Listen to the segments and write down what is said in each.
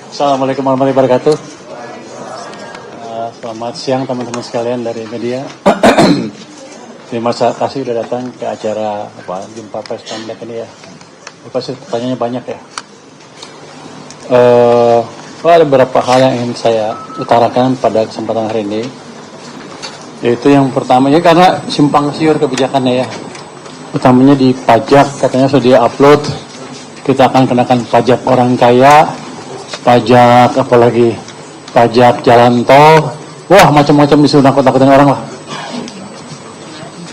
Assalamualaikum warahmatullahi wabarakatuh. Selamat siang teman-teman sekalian dari media. Terima kasih sudah datang ke acara jumpa pers pendek ini ya. Pasti pertanyaannya banyak ya. Ada beberapa hal yang ingin saya utarakan pada kesempatan hari ini. Yaitu yang pertama ya, karena simpang siur kebijakannya ya. Utamanya di pajak, katanya sudah di-upload. Kita akan kenakan pajak orang kaya, pajak apalagi pajak jalan tol, wah macam-macam disuruh nakut-nakutin orang lah.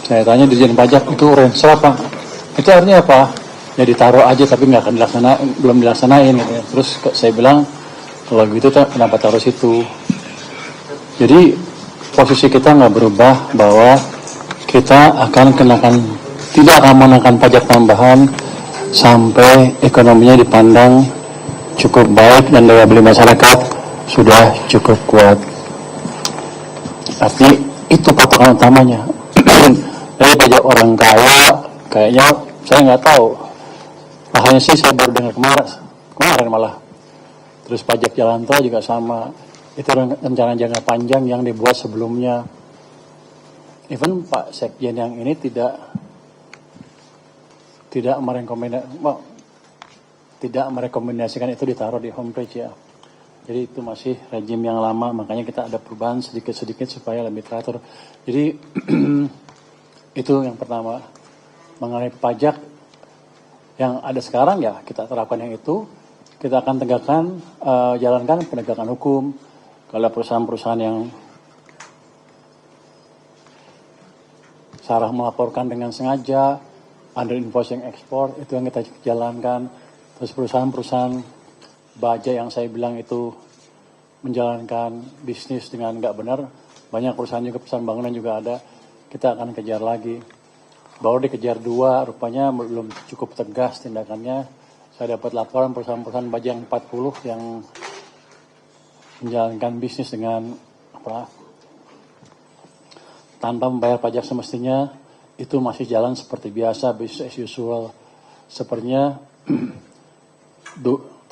Saya tanya dirjen pajak itu range apa? Itu artinya apa? Ya ditaruh aja tapi nggak akan belum dilaksanain gitu ya. Terus saya bilang kalau gitu kenapa taruh situ? Jadi posisi kita nggak berubah bahwa kita tidak akan menaikkan pajak tambahan sampai ekonominya dipandang cukup baik dan daya beli masyarakat sudah cukup kuat. Tapi itu patokan utamanya. Dari pajak orang kaya, kayaknya saya nggak tahu. Hanya sih saya baru dengar kemarin malah. Terus pajak jalan tol juga sama. Itu rencana jangka panjang yang dibuat sebelumnya. Even Pak Sekjen yang ini tidak merekomendasikan itu ditaruh di homepage ya. Jadi itu masih rejim yang lama, makanya kita ada perubahan sedikit-sedikit supaya lebih teratur. Jadi itu yang pertama. Mengenai pajak yang ada sekarang ya kita terapkan yang itu. Kita akan jalankan penegakan hukum. Kalau perusahaan-perusahaan yang salah melaporkan dengan sengaja, under invoicing ekspor, itu yang kita jalankan. Terus perusahaan-perusahaan baja yang saya bilang itu menjalankan bisnis dengan nggak benar, banyak perusahaan juga, perusahaan bangunan juga ada, kita akan kejar lagi. Baru dikejar 2, rupanya belum cukup tegas tindakannya. Saya dapat laporan perusahaan-perusahaan baja yang 40 yang menjalankan bisnis dengan tanpa membayar pajak semestinya, itu masih jalan seperti biasa, business as usual. Sepertinya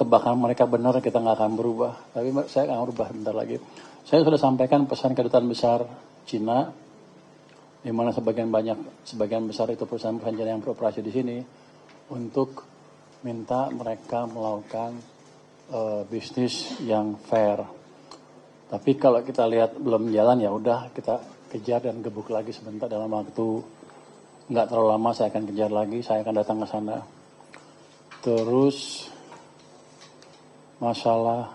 tebakan mereka benar, kita nggak akan berubah. Tapi saya akan berubah bentar lagi. Saya sudah sampaikan pesan kedutaan besar Cina, di mana sebagian besar itu perusahaan-perusahaan Cina yang beroperasi di sini, untuk minta mereka melakukan bisnis yang fair. Tapi kalau kita lihat belum jalan, ya udah kita kejar dan gebuk lagi sebentar, dalam waktu nggak terlalu lama saya akan kejar lagi, saya akan datang ke sana. Terus masalah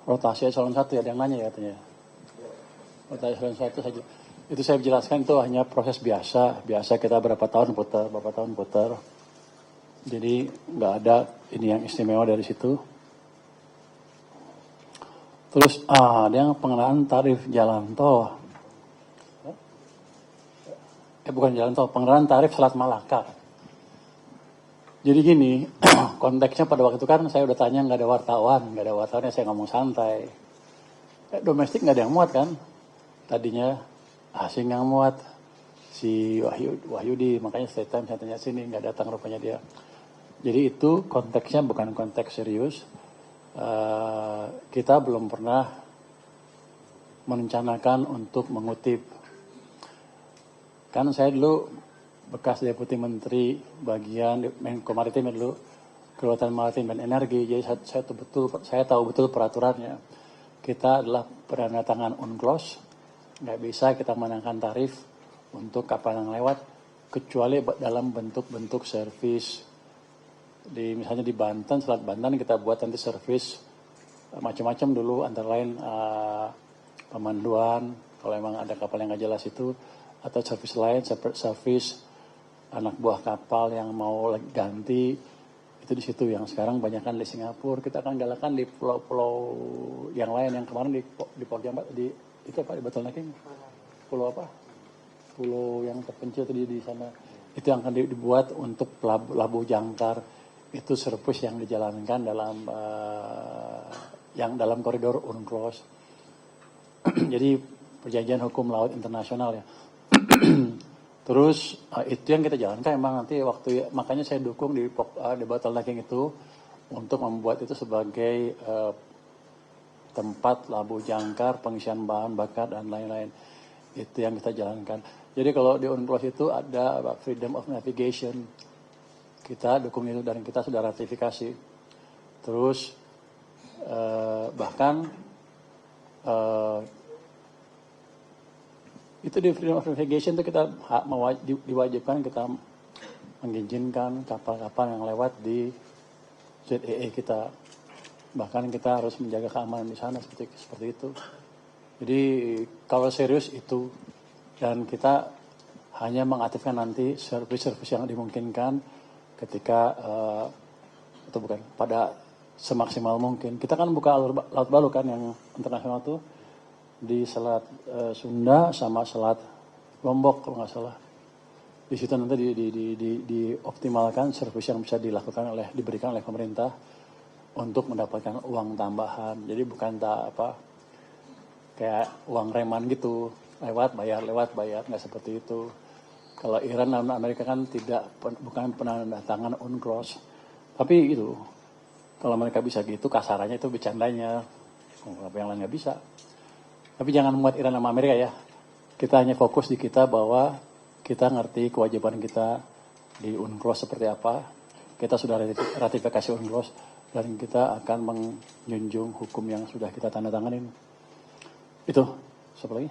rotasi eselon 1 ya, ada yang nanya ya katanya. Rotasi eselon 1 saja. Itu saya jelaskan itu hanya proses biasa kita berapa tahun putar. Jadi nggak ada ini yang istimewa dari situ. Terus ada yang pengenaan tarif jalan tol. Bukan jalan tol, pengenaan tarif Selat Malaka. Jadi gini, konteksnya pada waktu itu kan saya udah tanya, nggak ada wartawannya, saya ngomong santai. Domestik nggak ada yang muat kan, tadinya asing yang muat, si Wahyudi, makanya setiap time saya tanya sini, nggak datang rupanya dia. Jadi itu konteksnya bukan konteks serius. Kita belum pernah merencanakan untuk mengutip. Kan saya dulu bekas Deputi Menteri bagian Menko Maritim dulu, Kelautan Maritim dan Energi, jadi saya tahu betul peraturannya. Kita adalah penandatangan UNCLOS, nggak bisa kita menangkan tarif untuk kapal yang lewat, kecuali dalam bentuk-bentuk servis. Misalnya di Banten, Selat Banten kita buat nanti servis macam-macam dulu, antara lain pemanduan, kalau memang ada kapal yang nggak jelas itu, atau servis lain, servis anak buah kapal yang mau ganti, itu di situ. Yang sekarang banyak kan di Singapura, kita akan galakan di pulau-pulau yang lain, yang kemarin di Pokemon, itu apa, di Bottlenecking, pulau apa, pulau yang terpencil tadi di sana, itu yang akan dibuat untuk Labuh Jangkar. Itu servis yang dijalankan dalam koridor UNCLOS. Jadi perjanjian hukum laut internasional ya. Terus itu yang kita jalankan emang nanti makanya saya dukung di bottlenecking itu untuk membuat itu sebagai tempat labu jangkar, pengisian bahan bakar dan lain-lain. Itu yang kita jalankan. Jadi kalau di UNCLOS itu ada freedom of navigation. Kita dukung itu dan kita sudah ratifikasi. Terus bahkan itu di freedom of navigation itu kita diwajibkan kita mengizinkan kapal-kapal yang lewat di ZEE kita. Bahkan kita harus menjaga keamanan di sana seperti itu. Jadi kalau serius itu, dan kita hanya mengaktifkan nanti service-service yang dimungkinkan ketika atau bukan pada semaksimal mungkin. Kita kan buka laut baru kan yang internasional tuh di Selat Sunda sama Selat Lombok kalau nggak salah. Di situ nanti dioptimalkan servis yang bisa diberikan oleh pemerintah untuk mendapatkan uang tambahan. Jadi bukan kayak uang reman gitu, lewat bayar nggak seperti itu. Kalau Iran dan Amerika kan bukan penandatangan UNCLOS, tapi itu kalau mereka bisa gitu kasarannya itu bercandanya, apa yang lain nggak bisa. Tapi jangan membuat Iran sama Amerika ya. Kita hanya fokus di kita bahwa kita ngerti kewajiban kita di UNCLOS seperti apa. Kita sudah ratifikasi UNCLOS dan kita akan menjunjung hukum yang sudah kita tanda tanganin. Itu, siapa lagi?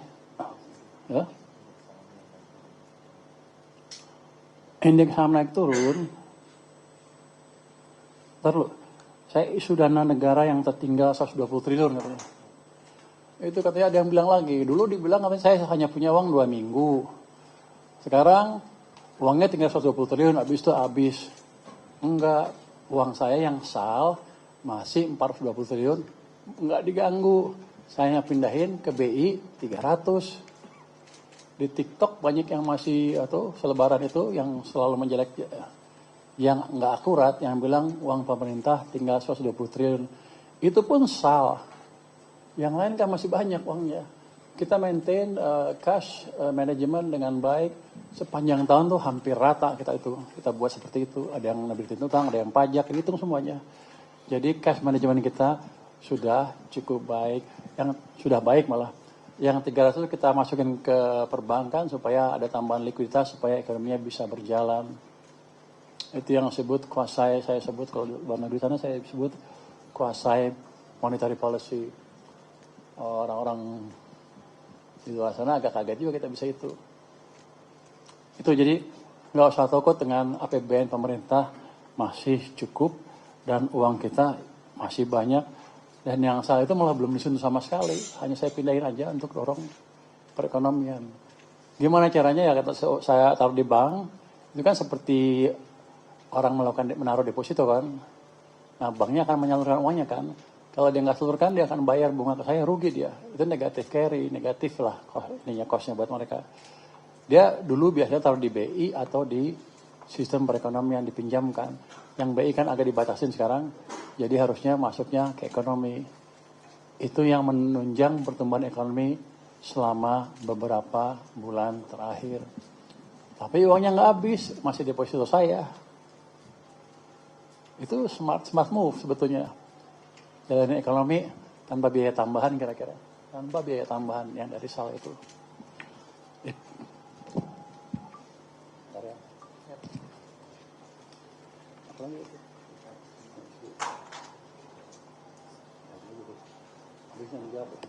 Ya. Indeks saham naik turun. Terus, saya isu dana negara yang tertinggal 120 triliun katanya. Itu katanya ada yang bilang lagi, dulu dibilang katanya saya hanya punya uang 2 minggu. Sekarang uangnya tinggal 120 triliun, habis itu habis. Enggak, uang saya yang sal masih 420 triliun, enggak diganggu. Saya pindahin ke BI 300. Di TikTok banyak yang masih atau selebaran itu yang selalu menjelek, yang enggak akurat, yang bilang uang pemerintah tinggal 120 triliun. Itu pun sal. Yang lain kan masih banyak uangnya. Kita maintain cash management dengan baik. Sepanjang tahun tuh hampir rata kita buat seperti itu. Ada yang nebitin utang, ada yang pajak, hitung semuanya. Jadi cash management kita sudah cukup baik. Yang sudah baik malah. Yang 300 kita masukin ke perbankan supaya ada tambahan likuiditas supaya ekonominya bisa berjalan. Itu yang disebut kuasai, saya sebut kalau di luar negeri sana saya sebut kuasai monetary policy. Orang-orang di luar sana agak kaget juga kita bisa itu. Itu jadi nggak usah takut dengan APBN pemerintah masih cukup dan uang kita masih banyak. Dan yang salah itu malah belum disentuh sama sekali. Hanya saya pindahin aja untuk dorong perekonomian. Gimana caranya ya kata saya taruh di bank. Itu kan seperti orang melakukan menaruh deposito kan. Nah banknya akan menyalurkan uangnya kan. Kalau dia nggak salurkan, dia akan bayar bunga ke saya, rugi dia. Itu negatif carry, negatif lah cost-nya buat mereka. Dia dulu biasanya taruh di BI atau di sistem perekonomian dipinjamkan. Yang BI kan agak dibatasin sekarang, jadi harusnya masuknya ke ekonomi. Itu yang menunjang pertumbuhan ekonomi selama beberapa bulan terakhir. Tapi uangnya nggak habis, masih deposito saya. Itu smart move sebetulnya. Jalan ekonomi tanpa biaya tambahan kira-kira. Tanpa biaya tambahan yang dari sal itu. Apa lagi itu? Bisa menjawab.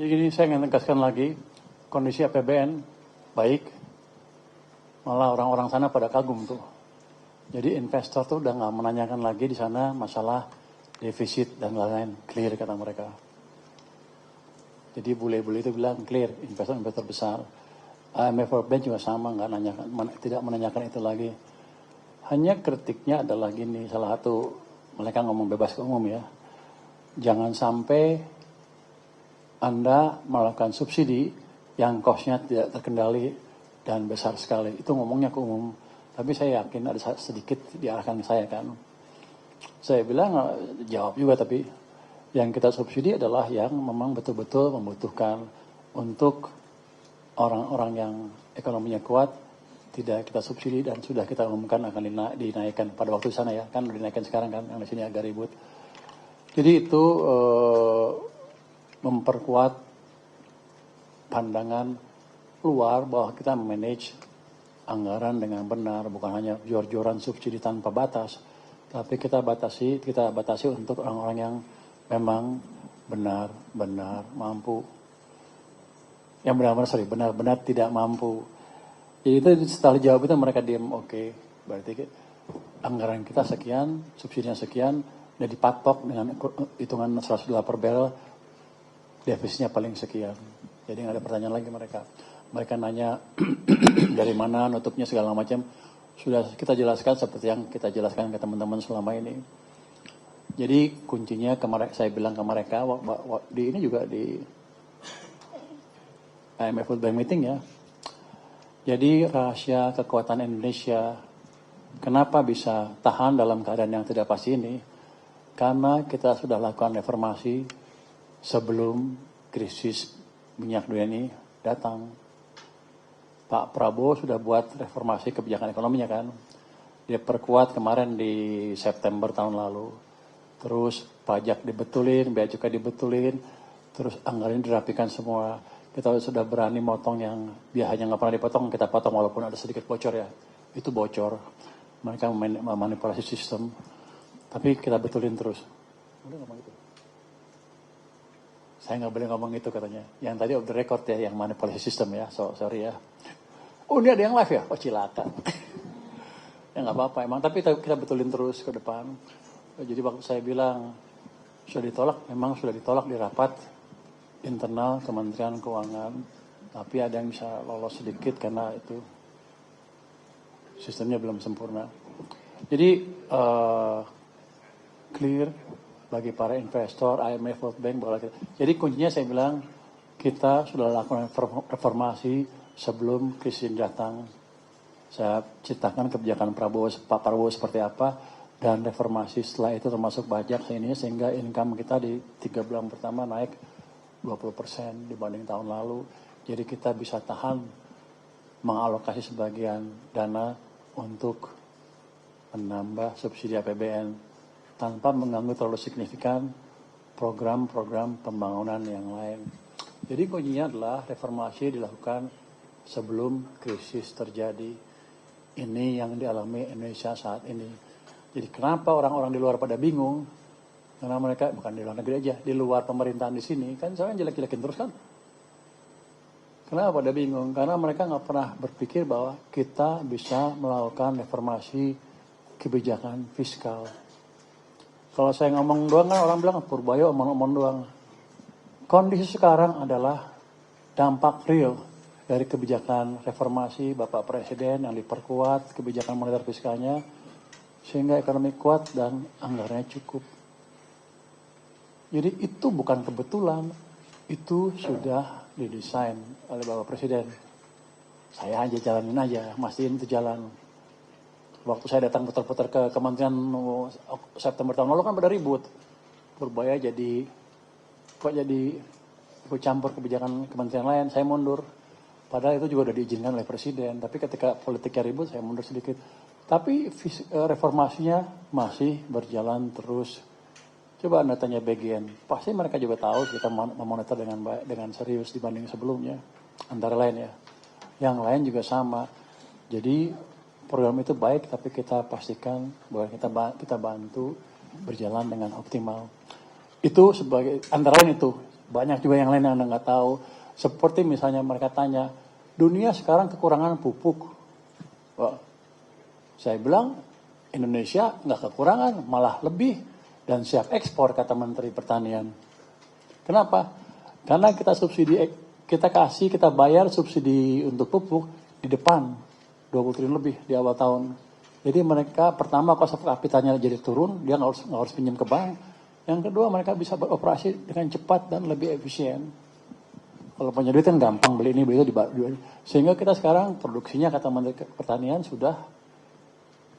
Jadi saya ingin tegaskan lagi, kondisi APBN baik, malah orang-orang sana pada kagum tuh. Jadi investor tuh udah nggak menanyakan lagi di sana masalah defisit dan lain-lain, clear kata mereka. Jadi bule-bule itu bilang clear, investor-investor besar. IMF World Bank juga sama, tidak menanyakan itu lagi. Hanya kritiknya adalah gini, salah satu mereka ngomong bebas ke umum ya. Jangan sampai Anda melakukan subsidi yang cost-nya tidak terkendali dan besar sekali. Itu ngomongnya ke umum. Tapi saya yakin ada sedikit diarahkan ke saya kan. Saya bilang jawab juga, tapi yang kita subsidi adalah yang memang betul-betul membutuhkan untuk orang-orang yang ekonominya kuat, tidak kita subsidi dan sudah kita umumkan akan dinaikkan pada waktu di sana ya, kan dinaikkan sekarang kan, yang di sini agak ribut. Jadi itu memperkuat pandangan luar bahwa kita manage anggaran dengan benar, bukan hanya jor-joran subsidi tanpa batas, tapi kita batasi untuk orang-orang yang memang benar-benar mampu. Yang benar-benar tidak mampu. Jadi itu setelah jawab itu mereka diam, oke. Berarti anggaran kita sekian, subsidinya sekian, dan dipatok dengan hitungan $100 per barrel, defisitnya paling sekian. Jadi nggak ada pertanyaan lagi mereka. Mereka nanya dari mana nutupnya segala macam. Sudah kita jelaskan seperti yang kita jelaskan ke teman-teman selama ini. Jadi kuncinya saya bilang ke mereka di ini juga di IMF World Bank meeting ya. Jadi rahasia kekuatan Indonesia kenapa bisa tahan dalam keadaan yang tidak pasti ini? Karena kita sudah lakukan reformasi sebelum krisis minyak dunia ini datang. Pak Prabowo sudah buat reformasi kebijakan ekonominya kan. Dia perkuat kemarin di September tahun lalu. Terus pajak dibetulin, bea cukai dibetulin, terus anggaran dirapikan semua. Kita sudah berani motong yang biasanya nggak pernah dipotong, kita potong walaupun ada sedikit bocor ya. Itu bocor. Mereka memanipulasi sistem. Tapi kita betulin terus. Boleh ngomong itu? Saya nggak boleh ngomong itu katanya. Yang tadi off the record ya, yang manipulasi sistem ya. Sorry ya. Oh ini ada yang live ya? Oh cilaka. Ya nggak apa-apa emang. Tapi kita betulin terus ke depan. Jadi waktu saya bilang sudah ditolak, memang sudah ditolak di rapat internal Kementerian Keuangan, tapi ada yang bisa lolos sedikit karena itu sistemnya belum sempurna. Jadi clear bagi para investor, IMF, World Bank. Jadi kuncinya saya bilang kita sudah lakukan reformasi sebelum krisis datang. Saya ceritakan kebijakan Pak Prabowo seperti apa dan reformasi setelah itu termasuk pajak ini sehingga income kita di 3 bulan pertama naik 20% dibanding tahun lalu. Jadi kita bisa tahan mengalokasi sebagian dana untuk menambah subsidi APBN tanpa mengganggu terlalu signifikan program-program pembangunan yang lain. Jadi kuncinya adalah reformasi dilakukan sebelum krisis terjadi. Ini yang dialami Indonesia saat ini. Jadi kenapa orang-orang di luar pada bingung? Karena mereka bukan di luar negeri aja, di luar pemerintahan di sini kan saya jelek-jelekin terus kan. Kenapa pada bingung? Karena mereka nggak pernah berpikir bahwa kita bisa melakukan reformasi kebijakan fiskal. Kalau saya ngomong doang kan orang bilang Purbayo omong-omong doang. Kondisi sekarang adalah dampak real dari kebijakan reformasi Bapak Presiden yang diperkuat kebijakan moneter fiskalnya sehingga ekonomi kuat dan anggarannya cukup. Jadi itu bukan kebetulan, itu sudah didesain oleh Bapak Presiden. Saya aja jalanin aja, mastiin itu jalan. Waktu saya datang putar-putar ke Kementerian September tahun lalu kan pada ribut. Purbaya kok jadi ikut campur kebijakan kementerian lain, saya mundur. Padahal itu juga sudah diizinkan oleh Presiden, tapi ketika politiknya ribut saya mundur sedikit. Tapi reformasinya masih berjalan terus. Coba Anda tanya BGN, pasti mereka juga tahu kita memonitor dengan serius dibanding sebelumnya. Antara lain ya. Yang lain juga sama. Jadi program itu baik, tapi kita pastikan bahwa kita bantu berjalan dengan optimal. Itu sebagai antara lain itu. Banyak juga yang lain yang Anda nggak tahu. Seperti misalnya mereka tanya, dunia sekarang kekurangan pupuk. Wah, saya bilang Indonesia nggak kekurangan, malah lebih dan siap ekspor, kata Menteri Pertanian. Kenapa? Karena kita kita bayar subsidi untuk pupuk di depan 20 triliun lebih di awal tahun. Jadi mereka pertama cost of capitalnya jadi turun, dia nggak harus pinjam ke bank. Yang kedua mereka bisa beroperasi dengan cepat dan lebih efisien. Kalau punya duit kan gampang, beli ini beli itu sehingga kita sekarang produksinya kata Menteri Pertanian sudah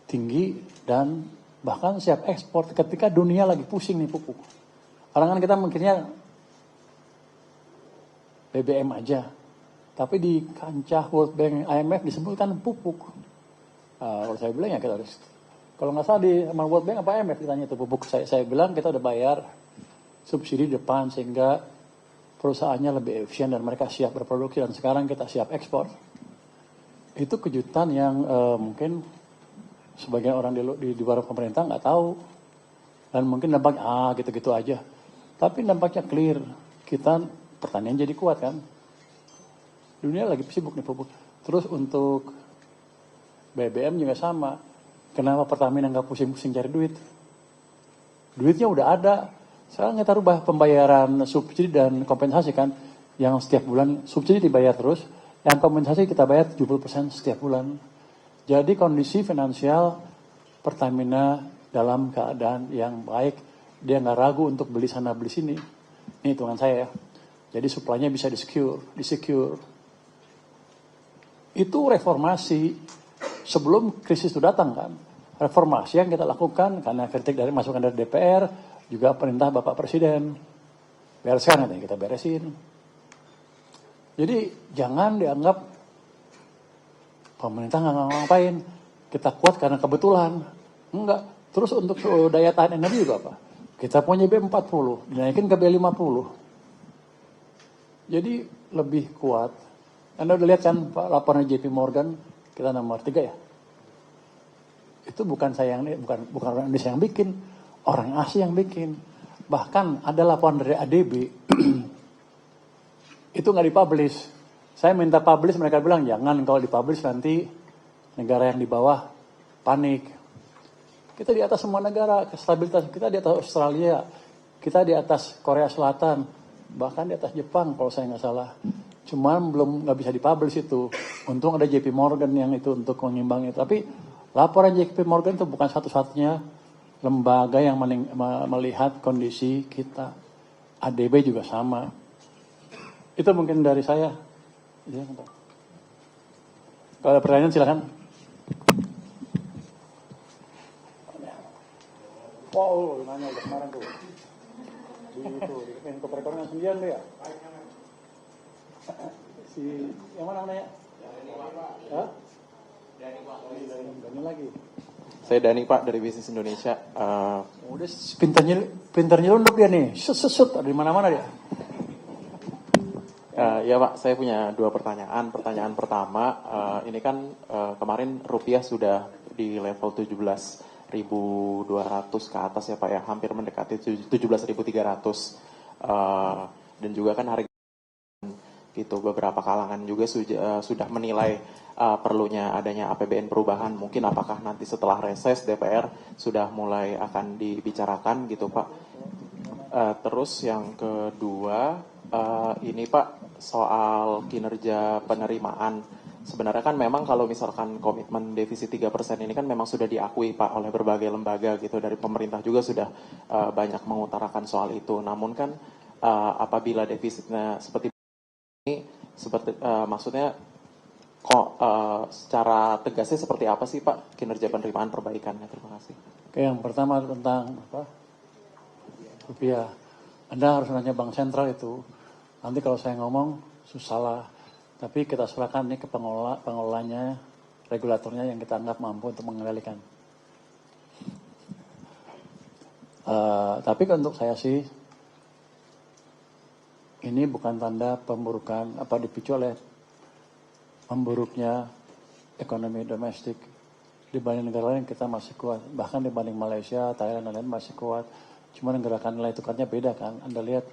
tinggi dan bahkan siap ekspor ketika dunia lagi pusing nih pupuk. Orang kan kita mikirnya BBM aja. Tapi di kancah World Bank IMF disebutkan pupuk. Kalau saya bilang ya kita harus, kalau nggak salah di World Bank apa IMF ditanya itu pupuk. Saya bilang kita udah bayar subsidi depan sehingga perusahaannya lebih efisien dan mereka siap berproduksi dan sekarang kita siap ekspor. Itu kejutan yang mungkin sebagian orang di luar pemerintah nggak tahu dan mungkin dampaknya gitu-gitu aja. Tapi dampaknya clear, kita pertanian jadi kuat kan. Dunia lagi sibuk nih pupuk. Terus untuk BBM juga sama. Kenapa Pertamina nggak pusing-pusing cari duit? Duitnya udah ada. Sekarang kita rubah pembayaran subsidi dan kompensasi kan. Yang setiap bulan subsidi dibayar terus. Yang kompensasi kita bayar 70% setiap bulan. Jadi kondisi finansial Pertamina dalam keadaan yang baik. Dia nggak ragu untuk beli sana beli sini. Ini hitungan saya ya. Jadi supply-nya bisa disecure. Itu reformasi sebelum krisis itu datang kan. Reformasi yang kita lakukan karena kritik dari masukan dari DPR, juga perintah Bapak Presiden. Bereskan katanya, kita beresin. Jadi jangan dianggap pemerintah nggak ngapain. Kita kuat karena kebetulan. Enggak. Terus untuk daya tahan energi juga apa? Kita punya B40, dinaikin ke B50. Jadi lebih kuat. Anda udah lihat kan Pak laporan JP Morgan kita nomor 3 ya. Itu bukan saya yang bukan orang Indonesia yang bikin, orang asing yang bikin. Bahkan ada laporan dari ADB itu nggak dipublish. Saya minta publish, mereka bilang jangan, kalau dipublish nanti negara yang di bawah panik. Kita di atas semua negara, stabilitas kita di atas Australia, kita di atas Korea Selatan. Bahkan di atas Jepang kalau saya nggak salah. Cuman nggak bisa dipublish itu. Untung ada JP Morgan yang itu untuk mengimbangi. Tapi laporan JP Morgan itu bukan satu-satunya lembaga yang melihat kondisi kita. ADB juga sama. Itu mungkin dari saya. Ya, kalau ada pertanyaan silakan. Oh, nanya udah kemarin tuh. Di Menko Perekonomian 9 tuh ya. Si yang mana namanya? Hah? Dani lagi. Saya Dani Pak dari Bisnis Indonesia. Udah pinternya nyelundup dia nih. Sesut dari mana-mana dia. Ya Pak, saya punya 2 pertanyaan. Pertanyaan pertama, ini kan kemarin rupiah sudah di level 17.200 ke atas ya Pak ya, hampir mendekati 17.300. Dan juga kan harga gitu, beberapa kalangan juga sudah menilai perlunya adanya APBN perubahan. Mungkin apakah nanti setelah reses DPR sudah mulai akan dibicarakan gitu Pak. Terus yang kedua, ini Pak, soal kinerja penerimaan. Sebenarnya kan memang kalau misalkan komitmen defisit 3% ini kan memang sudah diakui Pak oleh berbagai lembaga gitu, dari pemerintah juga sudah banyak mengutarakan soal itu. Namun kan apabila defisitnya seperti ini, maksudnya kok secara tegasnya seperti apa sih Pak kinerja penerimaan perbaikannya? Terima kasih. Oke, yang pertama tentang apa? Rupiah. Anda harus nanya Bank Sentral itu. Nanti kalau saya ngomong susah lah. Tapi kita serahkan ini ke pengelolanya, regulatornya yang kita anggap mampu untuk mengendalikan. Tapi untuk saya sih, ini bukan tanda pemburukan, dipicu oleh memburuknya ekonomi domestik. Dibanding negara lain kita masih kuat. Bahkan dibanding Malaysia, Thailand, dan lain masih kuat. Cuma gerakan nilai tukarnya beda kan. Anda lihat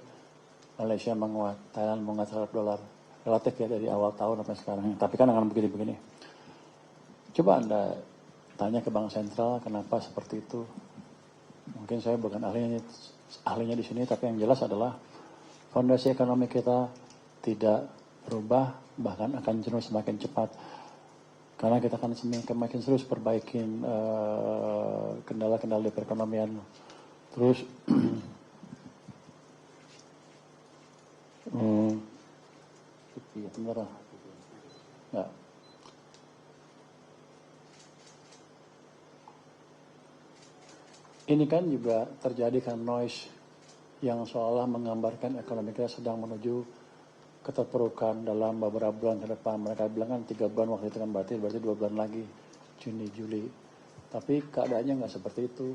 Malaysia menguat, Thailand menguat terhadap dolar. Relatif ya dari awal tahun sampai sekarang. Tapi kan akan begini-begini. Coba Anda tanya ke Bank Sentral kenapa seperti itu. Mungkin saya bukan ahlinya di sini, tapi yang jelas adalah fondasi ekonomi kita tidak berubah, bahkan akan cenderung semakin cepat. Karena kita akan semakin serius perbaikin kendala-kendala di perekonomian. Terus bentar lah. Ya. Ini kan juga terjadi kan noise yang seolah menggambarkan ekonomi kita sedang menuju keterpurukan dalam beberapa bulan ke depan. Mereka bilang kan 3 bulan waktu itu kan berarti 2 bulan lagi, Juni, Juli. Tapi keadaannya nggak seperti itu.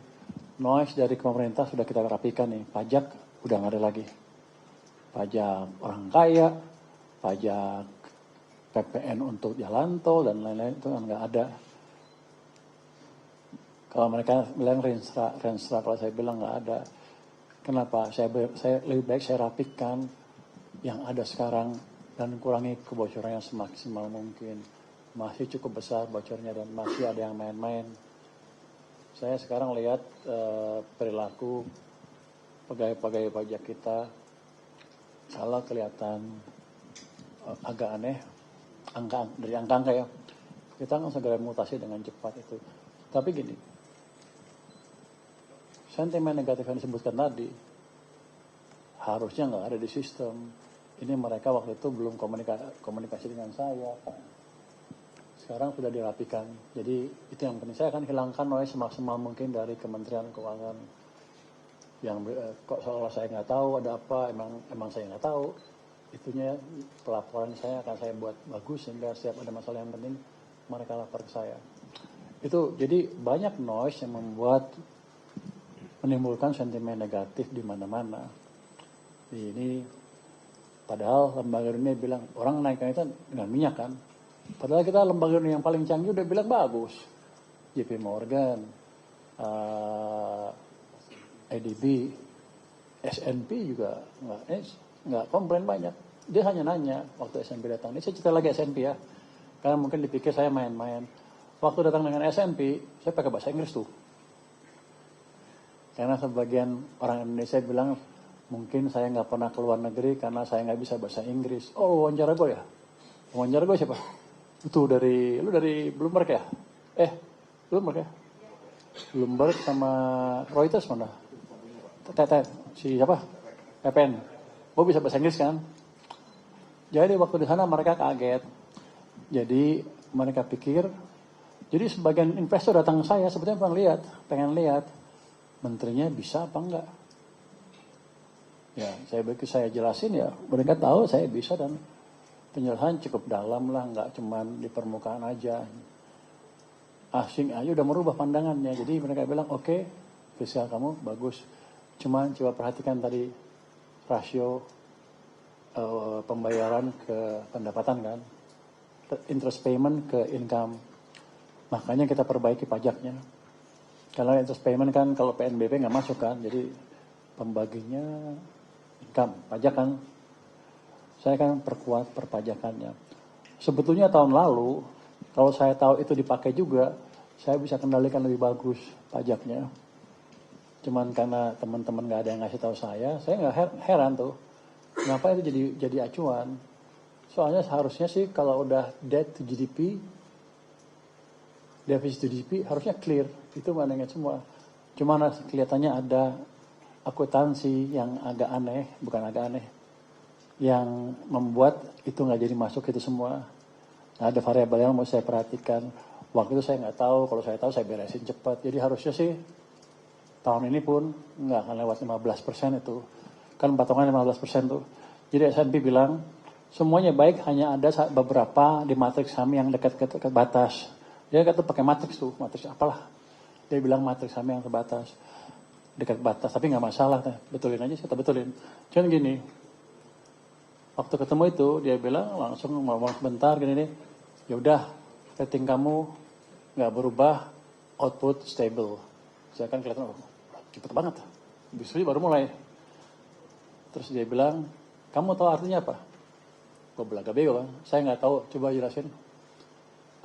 Noise dari pemerintah sudah kita rapikan nih, pajak udah nggak ada lagi. Pajak orang kaya, pajak PPN untuk jalan tol dan lain-lain itu kan nggak ada. Kalau mereka bilang renstra, kalau saya bilang nggak ada. Kenapa? Saya lebih baik saya rapikan yang ada sekarang dan kurangi kebocorannya semaksimal mungkin. Masih cukup besar bocornya dan masih ada yang main-main. Saya sekarang lihat perilaku pegawai-pegawai pajak kita, kalau kelihatan agak aneh, dari angka ya, kita akan segera mutasi dengan cepat itu. Tapi gini, sentimen negatif yang disebutkan tadi harusnya nggak ada di sistem. Ini mereka waktu itu belum komunikasi dengan saya. Sekarang sudah dirapikan. Jadi itu yang penting. Saya akan hilangkan noise semaksimal mungkin dari Kementerian Keuangan. Yang kok seolah saya nggak tahu ada apa, emang saya nggak tahu. Itunya pelaporan saya akan saya buat bagus sehingga setiap ada masalah yang penting mereka lapor ke saya. Itu jadi banyak noise yang menimbulkan sentimen negatif di mana-mana. Ini padahal lembaga dunia bilang orang naikkan itu dengan minyak kan. Padahal kita lembaga dunia yang paling canggih udah bilang bagus. JP Morgan, ADB, S&P juga nggak komplain banyak. Dia hanya nanya waktu S&P datang. Ini saya cerita lagi S&P ya. Karena mungkin dipikir saya main-main. Waktu datang dengan S&P, saya pakai bahasa Inggris tuh. Karena sebagian orang Indonesia bilang, mungkin saya nggak pernah keluar negeri karena saya nggak bisa bahasa Inggris. Oh, wawancara gue ya? Wawancara gue siapa? Itu lu dari Bloomberg ya? Bloomberg ya? Bloomberg sama Reuters mana? Si siapa? PPN. Gue bisa bahasa Inggris kan? Jadi waktu di sana mereka kaget. Jadi mereka pikir, jadi sebagian investor datang ke saya sebetulnya pengen lihat menterinya bisa apa enggak. Ya, saya jelasin ya, mereka tahu saya bisa dan penjelasan cukup dalam lah, nggak cuman di permukaan aja. Asing aja udah merubah pandangannya. Jadi mereka bilang, oke, fiskal kamu bagus. Cuman coba perhatikan tadi rasio pembayaran ke pendapatan kan. Interest payment ke income. Makanya kita perbaiki pajaknya. Kalau interest payment kan kalau PNBP nggak masuk kan. Jadi pembaginya income, pajak kan. Saya kan perkuat perpajakannya. Sebetulnya tahun lalu, kalau saya tahu itu dipakai juga, saya bisa kendalikan lebih bagus pajaknya. Cuman karena teman-teman nggak ada yang ngasih tahu saya nggak heran tuh. Kenapa itu jadi acuan? Soalnya seharusnya sih kalau udah debt to GDP, deficit to GDP harusnya clear. Itu mana ingat semua. Cuman kelihatannya ada akuntansi yang agak aneh, bukan agak aneh, yang membuat itu nggak jadi masuk itu semua. Nah, ada variabel yang mau saya perhatikan. Waktu itu saya nggak tahu, kalau saya tahu saya beresin cepat. Jadi harusnya sih tahun ini pun nggak akan lewat 15% itu. Kan patungan 15% tuh. Jadi S&P bilang semuanya baik, hanya ada beberapa di matriks saham yang dekat ke batas. Dia kata pakai matriks tuh, matriks apalah. Dia bilang matriks saham yang terbatas, dekat batas, tapi nggak masalah. Betulin aja, saya betulin. Cuman gini, waktu ketemu itu dia bilang langsung ngomong sebentar gini nih, ya udah rating kamu nggak berubah, output stable. Saya kan kelihatan cepet banget, bisnis baru mulai. Terus dia bilang Kamu tahu artinya apa? Gue belaga bego kan. Saya nggak tahu. Coba jelasin.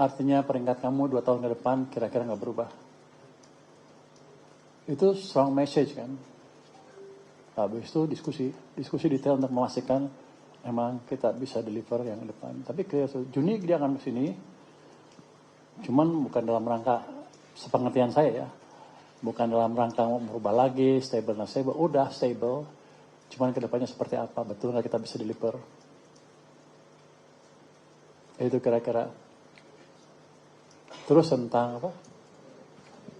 Artinya peringkat kamu 2 tahun ke depan kira-kira nggak berubah. Itu strong message kan. Habis itu diskusi detail untuk memastikan emang kita bisa deliver yang depan. Tapi clear, Juni dia akan kesini. Cuman bukan dalam rangka sepengertian saya ya. Bukan dalam rangka mau berubah lagi, stable. Udah stable. Cuman kedepannya seperti apa, betul nggak kita bisa deliver. Itu kira-kira. Terus tentang apa?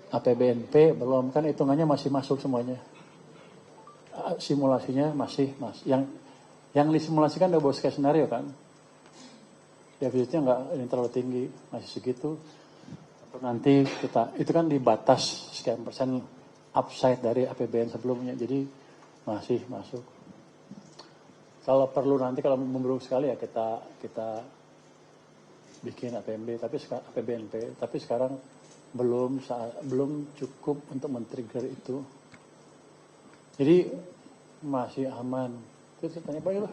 APBNP belum, kan hitungannya masih masuk semuanya. Simulasinya masih yang disimulasikan udah bos case scenario kan. Defisitnya nggak ini terlalu tinggi, masih segitu. Nanti kita itu kan di batas sekian persen upside dari APBN sebelumnya, jadi masih masuk. Kalau perlu nanti kalau memburuk sekali ya kita bikin APBNP, tapi sekarang belum cukup untuk men-trigger itu. Jadi masih aman. Terus saya tanya Pak ya,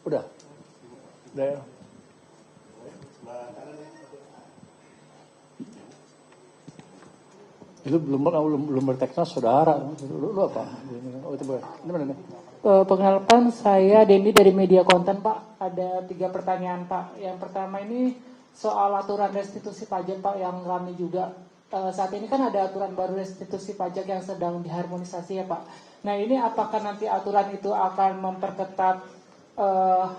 udah ya. Itu belum berteknis saudara. Lu apa? Oh, itu boleh. Ini mana nih? Perkenalkan, saya Dendi dari Media Konten, Pak. Ada 3 pertanyaan, Pak. Yang pertama ini soal aturan restitusi pajak, Pak, yang ramai juga. Saat ini kan ada aturan baru restitusi pajak yang sedang diharmonisasi ya, Pak. Nah, ini apakah nanti aturan itu akan memperketat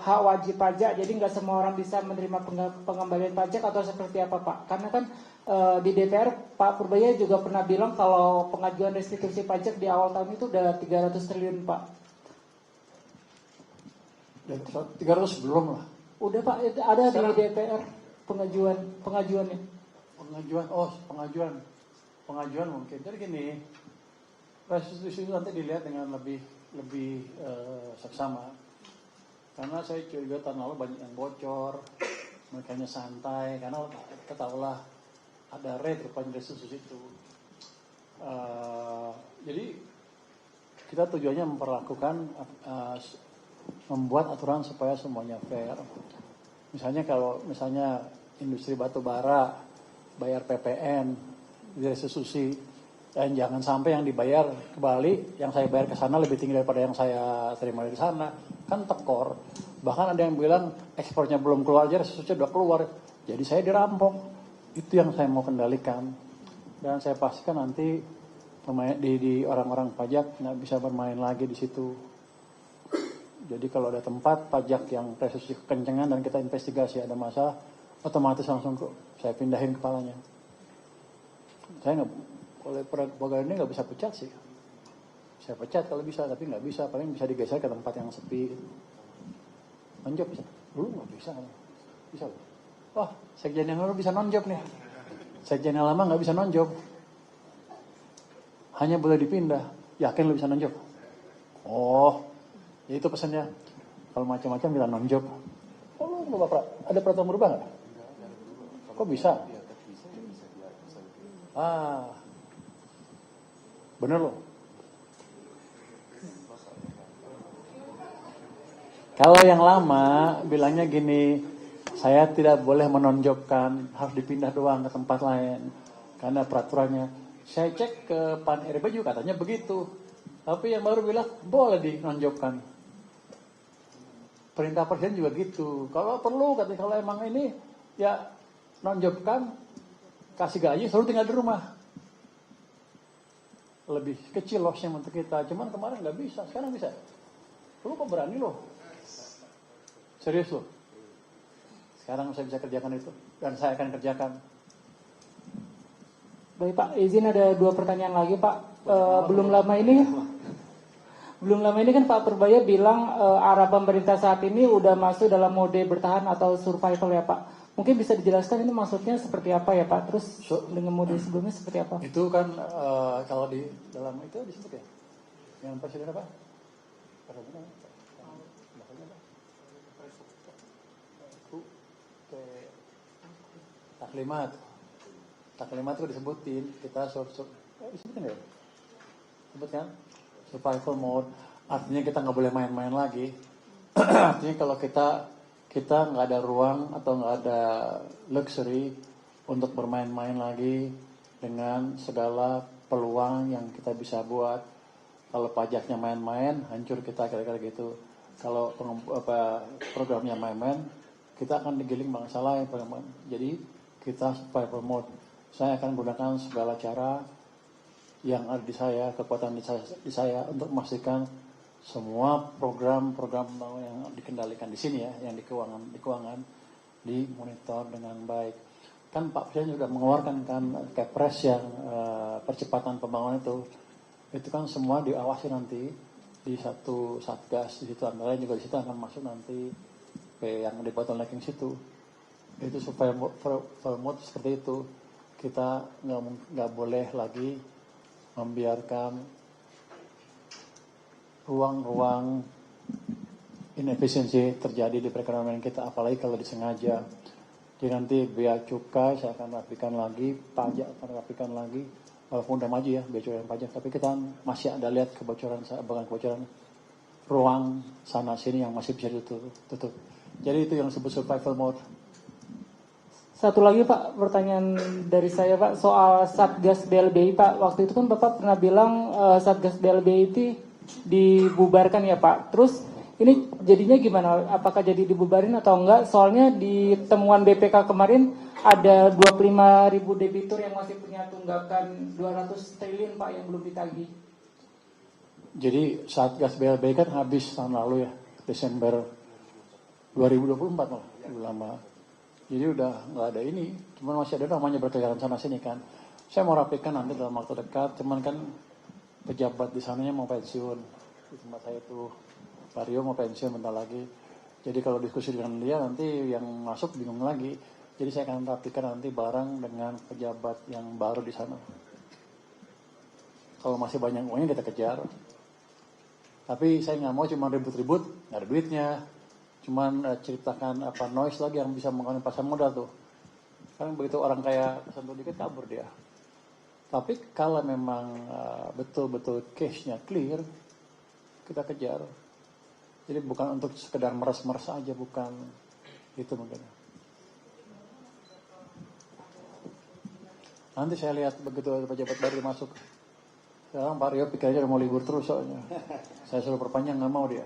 hak wajib pajak, jadi nggak semua orang bisa menerima pengembalian pajak atau seperti apa, Pak? Karena kan di DPR Pak Purbaya juga pernah bilang kalau pengajuan restitusi pajak di awal tahun itu udah 300 triliun, Pak. 300 belum lah. Udah, Pak, ada sekarang, di DPR pengajuannya. Pengajuan mungkin. Jadi gini, restitusi itu nanti dilihat dengan lebih seksama. Karena saya juga tahun lalu banyak yang bocor, makanya santai. Karena ketahuilah ada rate rupanya restitusi itu. Jadi kita tujuannya membuat aturan supaya semuanya fair. Misalnya kalau industri batu bara bayar PPN di restitusi, dan jangan sampai yang dibayar ke Bali, yang saya bayar ke sana lebih tinggi daripada yang saya terima dari sana, kan tekor. Bahkan ada yang bilang ekspornya belum keluar aja restitusi udah keluar, jadi saya dirampok. Itu yang saya mau kendalikan, dan saya pastikan nanti di orang-orang pajak nggak bisa bermain lagi di situ. Jadi kalau ada tempat pajak yang restitusi kekencengan dan kita investigasi ada masalah, otomatis langsung saya pindahin kepalanya. Saya nggak, oleh pegawai ini nggak bisa pecat sih. Saya pecat kalau bisa, tapi nggak bisa. Paling bisa digeser ke tempat yang sepi. Nonjob bisa? Dulu nggak bisa. Bisa. Wah, sekjen yang baru bisa nonjob nih. Sekjen yang lama nggak bisa nonjob. Hanya boleh dipindah. Yakin lo bisa nonjob? Oh, ya itu pesannya. Kalau macam-macam kita nonjob. Oh, lo Bapak, ada peraturan berubah nggak? Kok bisa? Bener loh. Kalau yang lama bilangnya gini, saya tidak boleh menonjobkan, harus dipindah doang ke tempat lain karena peraturannya. Saya cek ke Pan RB juga katanya begitu. Tapi yang baru bilang boleh dinonjobkan. Perintah presiden juga gitu. Kalau perlu katanya, kalau emang ini ya nonjobkan, kasih gaji, suruh tinggal di rumah. Lebih kecil lossnya untuk kita. Cuman kemarin nggak bisa, sekarang bisa. Lu kok berani loh? Serius loh. Sekarang saya bisa kerjakan itu, dan saya akan kerjakan. Baik Pak, izin ada 2 pertanyaan lagi Pak. Belum lama ini kan Pak Purbaya bilang arah pemerintah saat ini udah masuk dalam mode bertahan atau survival ya Pak. Mungkin bisa dijelaskan ini maksudnya seperti apa ya Pak? Terus dengan mode sebelumnya seperti apa? Itu kan kalau di dalam itu disebut ya, yang presiden apa? Taklimat itu disebutin, kita disebutin ya? Sebut kan? Survival mode, artinya kita nggak boleh main-main lagi. Artinya kalau kita nggak ada ruang atau nggak ada luxury untuk bermain-main lagi dengan segala peluang yang kita bisa buat. Kalau pajaknya main-main, hancur kita kira-kira gitu. Kalau programnya main-main, kita akan digiling bangsa lain. Jadi kita survival mode. Saya akan gunakan segala cara yang ada di saya, kekuatan di saya untuk memastikan semua program-program yang dikendalikan di sini ya, yang di keuangan dimonitor dengan baik. Kan Pak Presiden sudah mengeluarkan kan Kepres yang percepatan pembangunan itu kan semua diawasi nanti di satu satgas di situ, antara juga di situ akan masuk nanti yang di bottlenecking situ. Itu supaya mode seperti itu, kita nggak boleh lagi membiarkan ruang-ruang inefisiensi terjadi di perekonomian kita, apalagi kalau disengaja. Jadi nanti bea cukai saya akan rapikan lagi, pajak akan rapikan lagi, walaupun udah maju ya bea cukai dan pajak, tapi kita masih ada lihat kebocoran ruang sana sini yang masih bisa ditutup. Jadi itu yang disebut survival mode. Satu lagi Pak, pertanyaan dari saya Pak, soal Satgas BLBI Pak. Waktu itu kan Bapak pernah bilang Satgas BLBI itu dibubarkan ya Pak. Terus ini jadinya gimana? Apakah jadi dibubarin atau enggak? Soalnya di temuan BPK kemarin ada 25.000 debitur yang masih punya tunggakan 200 triliun Pak yang belum ditagih. Jadi Satgas BLBI kan habis tahun lalu ya, Desember 2024 malah, lama. Jadi udah nggak ada ini, cuman masih ada namanya berkeliaran sana sini kan. Saya mau rapikan nanti dalam waktu dekat, cuman kan pejabat di sananya mau pensiun. Di tempat saya tuh, Pak Rio mau pensiun bentar lagi. Jadi kalau diskusi dengan dia nanti yang masuk bingung lagi. Jadi saya akan rapikan nanti bareng dengan pejabat yang baru di sana. Kalau masih banyak uangnya kita kejar. Tapi saya nggak mau cuma ribut-ribut, nggak ada duitnya. Cuman ceritakan noise lagi yang bisa mengenai pasar modal tuh. Kan begitu orang kaya sentuh dikit kabur dia. Tapi kalau memang betul-betul case-nya clear, kita kejar. Jadi bukan untuk sekedar meres-meres aja, bukan itu mungkin. Nanti saya lihat begitu pejabat baru masuk. Sekarang Pak Rio pikirnya udah mau libur terus soalnya. Saya suruh perpanjang nggak mau dia.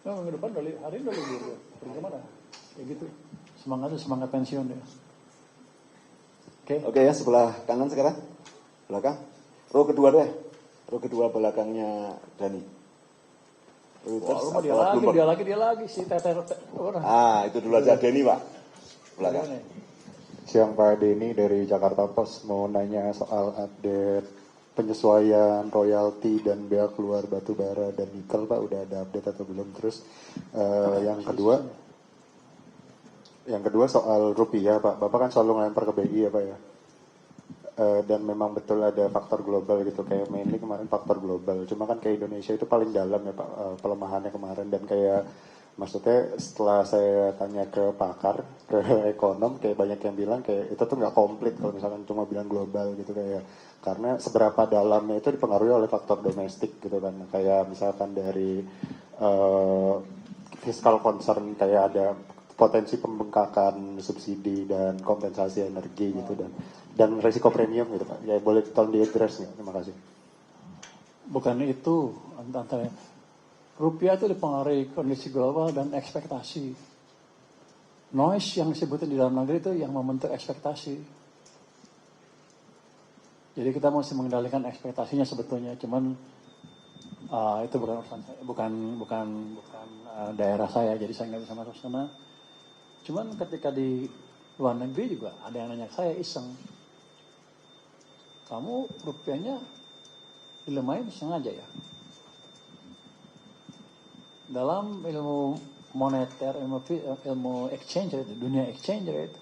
Nah, minggu depan hari ini udah libur ya. Pergi kemana? Kayak gitu. Semangat pensiun dia. Oke ya, sebelah kanan sekarang. Belakang. Row kedua deh. Row kedua belakangnya Dani. Wah, dia lagi si Teter. Itu dulu aja Dani, Pak. Belakang. Siang Pak Denny dari Jakarta Post, mau nanya soal update penyesuaian royalti dan bea keluar batu bara dan nikel Pak, udah ada update atau belum? Terus yang kedua soal rupiah Pak, Bapak kan selalu ngelempar ke BI ya Pak ya, dan memang betul ada faktor global gitu, kayak mainly kemarin faktor global, cuma kan kayak Indonesia itu paling dalam ya Pak pelemahannya kemarin, dan kayak maksudnya setelah saya tanya ke pakar, ke ekonom, kayak banyak yang bilang kayak itu tuh nggak komplit kalau misalkan cuma bilang global gitu, kayak karena seberapa dalamnya itu dipengaruhi oleh faktor domestik gitu kan, kayak misalkan dari fiscal concern, kayak ada potensi pembengkakan subsidi dan kompensasi energi gitu, dan resiko premium gitu Pak. Ya boleh tolong di-address ya, terima kasih. Bukan itu antara rupiah itu dipengaruhi kondisi global dan ekspektasi. Noise yang disebutin di dalam negeri itu yang membentuk ekspektasi. Jadi kita mesti mengendalikan ekspektasinya sebetulnya. Cuman itu bukan urusan saya, bukan daerah saya. Jadi saya nggak bisa masuk sana. Cuman ketika di luar negeri juga ada yang nanya saya iseng. Kamu rupiahnya dilemahin sengaja ya? Dalam ilmu moneter, ilmu exchange rate, dunia exchange rate,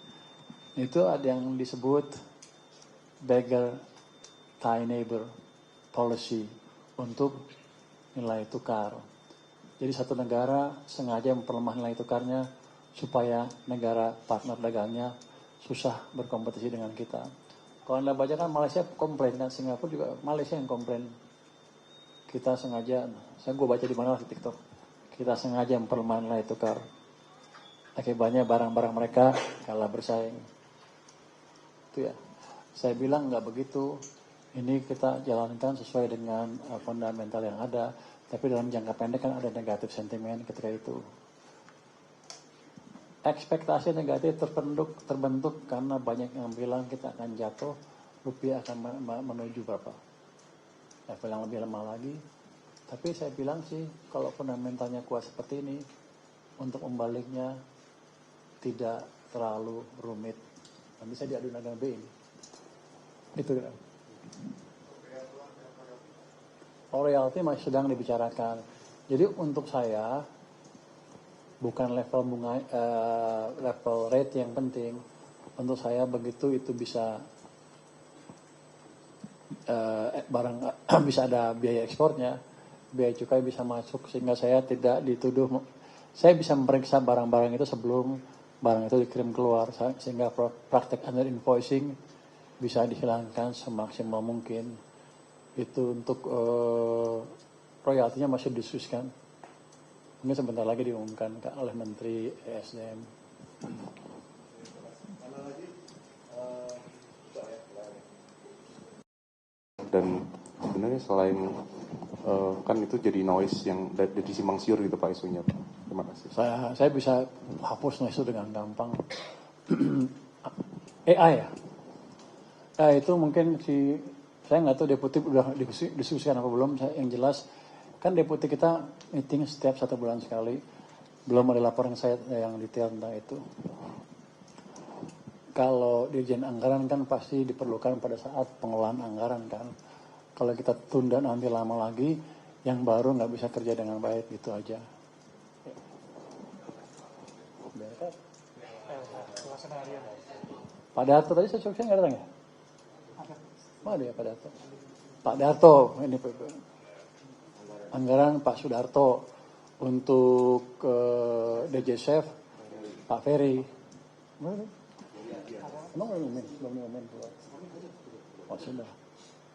itu ada yang disebut beggar thy neighbor policy untuk nilai tukar. Jadi satu negara sengaja memperlemah nilai tukarnya supaya negara partner dagangnya susah berkompetisi dengan kita. Kalau Anda baca kan Malaysia komplain, kan Singapura juga Malaysia yang komplain. Kita sengaja, gue baca di mana di TikTok. kita sengaja memperlemah nilai tukar. Akibatnya barang-barang mereka kalah bersaing. Itu ya. Saya bilang nggak begitu. Ini kita jalankan sesuai dengan fundamental yang ada. Tapi dalam jangka pendek kan ada negatif sentimen ketika itu. Ekspektasi negatif terbentuk karena banyak yang bilang kita akan jatuh, rupiah akan menuju berapa level yang lebih lemah lagi. Tapi saya bilang sih, kalau fundamentalnya kuat seperti ini, untuk membaliknya tidak terlalu rumit. Nanti saya diadu dengan BI ini. Itu kan. Royalty masih sedang dibicarakan. Jadi untuk saya bukan level bunga, level rate yang penting. Untuk saya begitu itu bisa barang bisa ada biaya ekspornya, biaya cukai bisa masuk sehingga saya tidak dituduh. Saya bisa memeriksa barang-barang itu sebelum barang itu dikirim keluar sehingga praktek under invoicing bisa dihilangkan semaksimal mungkin. Itu untuk royaltinya masih didiskusikan. Mungkin sebentar lagi diumumkan oleh Menteri ESDM. Dan sebenarnya selain kan itu jadi noise yang dari simpang siur gitu Pak isunya Pak. Terima kasih. Saya bisa hapus noise itu dengan gampang. AI ya. Itu mungkin saya nggak tahu deputi udah diskusikan apa belum. Yang jelas kan deputi kita meeting setiap 1 bulan sekali. Belum ada laporan saya yang detail tentang itu. Kalau dirjen anggaran kan pasti diperlukan pada saat pengelolaan anggaran kan. Kalau kita tunda nanti lama lagi, yang baru nggak bisa kerja dengan baik, gitu aja. Pak Darto tadi saya nggak datang ya? Mana dia Pak Darto? Pak Darto, ini anggaran Pak Sudarto untuk DJ Chef Pak Ferry. Mana? Emang belum ngomong keluar. Oh sudah.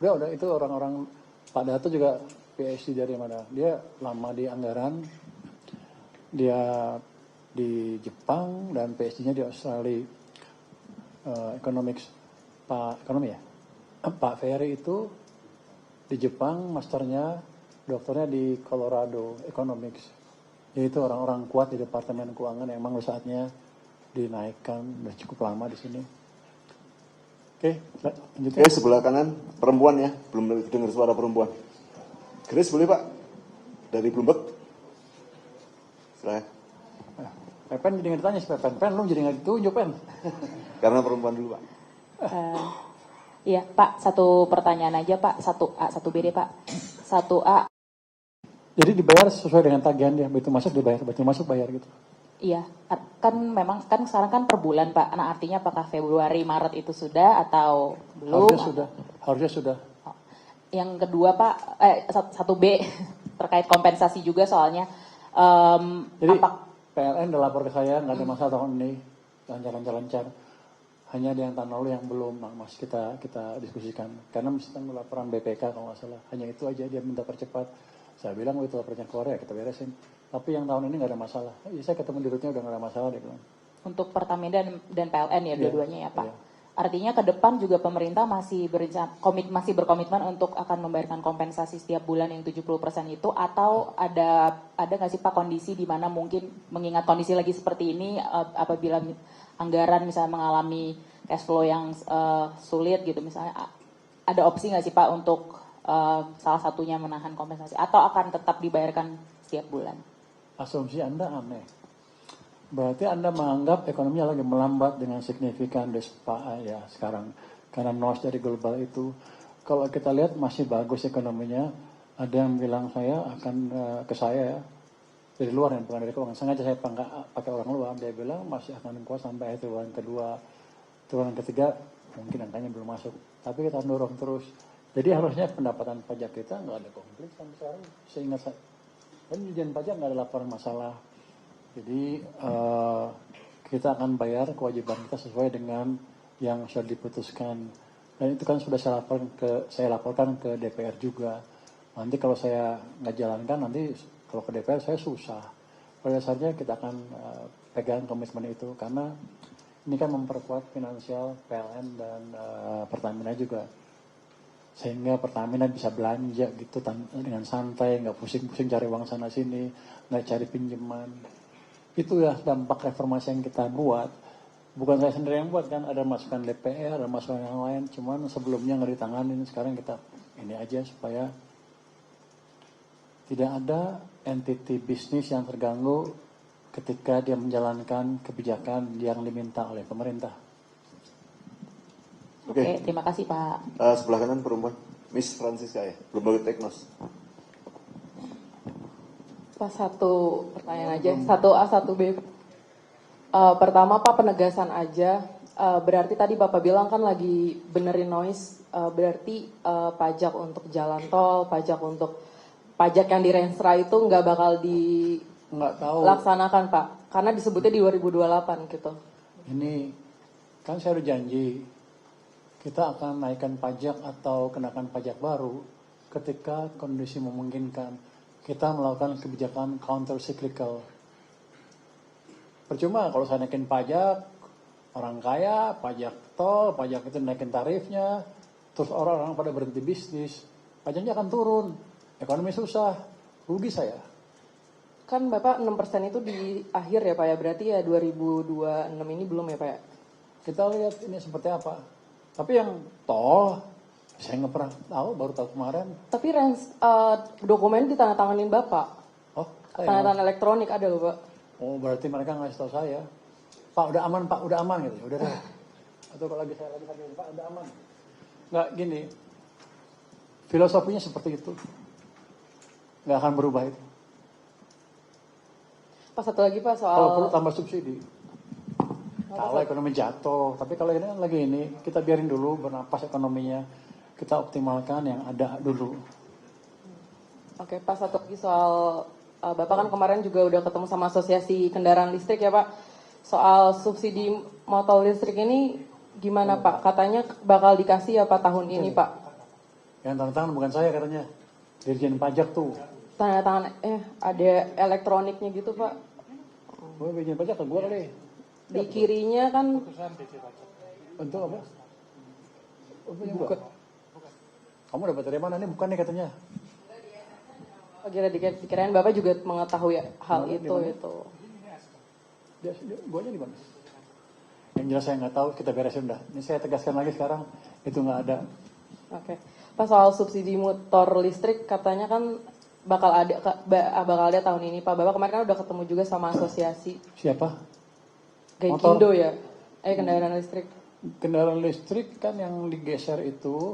Udah itu orang-orang Pak Dato juga PhD dari mana? Dia lama di anggaran, dia di Jepang dan PhD-nya di Australia. Economics, ekonomi ya. Pak Ferry itu di Jepang, masternya, doktornya di Colorado Economics. Yaitu orang-orang kuat di Departemen Keuangan yang memang saatnya dinaikkan, udah cukup lama di sini. Oke, lanjutkan. Oke, sebelah kanan perempuan ya, belum dengar suara perempuan. Grace boleh Pak? Dari Bloomberg. Silahkan. Pepen jadi nggak ditanya sih Pen lu jadi nggak ditunjuk Pen. Karena perempuan dulu Pak. Iya Pak, satu pertanyaan aja Pak, 1A, 1B deh Pak. 1A. Jadi dibayar sesuai dengan tagihan dia, begitu masuk dibayar, begitu masuk bayar gitu. Iya, kan memang kan sekarang kan per bulan Pak. Nah artinya apakah Februari, Maret itu sudah atau belum? Harusnya sudah. Yang kedua Pak, 1B terkait kompensasi juga soalnya. Jadi PLN udah lapor ke saya, nggak ada masalah tahun ini, lancar-lancar. Hanya ada yang tahun lalu yang belum, masih kita diskusikan. Karena mesti tunggu laporan BPK kalau nggak salah. Hanya itu aja dia minta percepat. Saya bilang itu laporannya keluar ya kita beresin. Tapi yang tahun ini nggak ada masalah. Saya ketemu dirutnya udah nggak ada masalah dia bilang. Untuk Pertamina dan PLN ya dua-duanya ya Pak. Iya. Artinya ke depan juga pemerintah masih berkomitmen untuk akan membayarkan kompensasi setiap bulan yang 70% itu, atau ada nggak sih Pak kondisi di mana mungkin mengingat kondisi lagi seperti ini apabila anggaran misalnya mengalami cash flow yang sulit gitu misalnya, ada opsi nggak sih Pak untuk salah satunya menahan kompensasi atau akan tetap dibayarkan setiap bulan? Asumsi Anda aneh. Berarti Anda menganggap ekonominya lagi melambat dengan signifikan ya sekarang. Karena noise dari global itu. Kalau kita lihat masih bagus ekonominya. Ada yang bilang saya akan ke saya ya. Dari luar yang bukan dari keuangan. Sengaja saya pakai orang luar. Dia bilang masih akan kuat sampai triwulan kedua. Triwulan ketiga mungkin angkanya belum masuk. Tapi kita dorong terus. Jadi harusnya pendapatan pajak kita nggak ada konflik sampai sekarang. Seingat saya. Dan Dirjen Pajak nggak ada laporan masalah. Jadi kita akan bayar kewajiban kita sesuai dengan yang sudah diputuskan. Dan itu kan sudah saya laporkan ke DPR juga. Nanti kalau saya nggak jalankan nanti Kalau ke DPR saya susah. Pada dasarnya kita akan pegang komitmen itu karena ini kan memperkuat finansial PLN dan Pertamina juga. Sehingga Pertamina bisa belanja gitu dengan santai, nggak pusing-pusing cari uang sana sini, nggak cari pinjaman. Itu ya dampak reformasi yang kita buat. Bukan saya sendiri yang buat kan, ada masukan DPR, ada masukan yang lain. Cuman sebelumnya nggak ditanganin, sekarang kita ini aja supaya tidak ada entity bisnis yang terganggu ketika dia menjalankan kebijakan yang diminta oleh pemerintah. Oke, terima kasih Pak. Sebelah kanan perempuan, Miss Francisca ya, Bloomberg Teknos. Pak, satu pertanyaan aja, 1A, 1B. Pertama Pak, penegasan aja, berarti tadi Bapak bilang kan lagi benerin noise, berarti pajak untuk jalan tol, pajak yang di Renstra itu nggak bakal Nggak tahu. dilaksanakan Pak, karena disebutnya di 2028 gitu. Ini kan saya udah janji kita akan naikkan pajak atau kenakan pajak baru ketika kondisi memungkinkan. Kita melakukan kebijakan counter cyclical. Percuma kalau saya naikin pajak, orang kaya, pajak tol, pajak itu naikin tarifnya, terus orang-orang pada berhenti bisnis, pajaknya akan turun, ekonomi susah, rugi saya. Kan Bapak 6% itu di akhir ya Pak ya, berarti ya 2026 ini belum ya Pak ya? Kita lihat ini seperti apa. Tapi yang tol, saya nggak pernah tahu, baru tahu kemarin. Tapi dokumen ditandatanganin Bapak, Oh, saya tanda-tangan elektronik ada loh Pak. oh berarti mereka ngasih tahu saya. Pak udah aman gitu. Ya udah deh. Atau kalau lagi saya lagi sakit, Pak udah aman. Nggak gini. Filosofinya seperti itu. Nggak akan berubah itu. Pak, satu lagi Pak soal... Kalau perlu tambah subsidi. Kalau ekonomi jatuh, tapi kalau ini lagi ini kita biarin dulu bernapas ekonominya, kita optimalkan yang ada dulu. Oke Pak, satu lagi soal Bapak kan kemarin juga udah ketemu sama asosiasi kendaraan listrik ya Pak. Soal subsidi motor listrik ini gimana Pak? Katanya bakal dikasih apa tahun ini Pak? Yang tanda tangan bukan saya katanya, Dirjen Pajak tuh. Tanda tangan ada elektroniknya gitu Pak. Gue Dirjen Pajak ke gue kali. Di kirinya kan Untuk apa? Bukan. Kamu dapat dari mana? Ini bukan nih katanya. dikirain Bapak juga mengetahui hal Di itu mana? itu. Guanya di mana? Yang jelas saya nggak tahu, kita beresin dah. Ini saya tegaskan lagi sekarang, itu nggak ada. Oke. Pak, soal subsidi motor listrik katanya kan bakal ada tahun ini Pak. Bapak kemarin kan udah ketemu juga sama asosiasi Siapa? Gaikindo ya. Kendaraan listrik. Kendaraan listrik kan yang digeser itu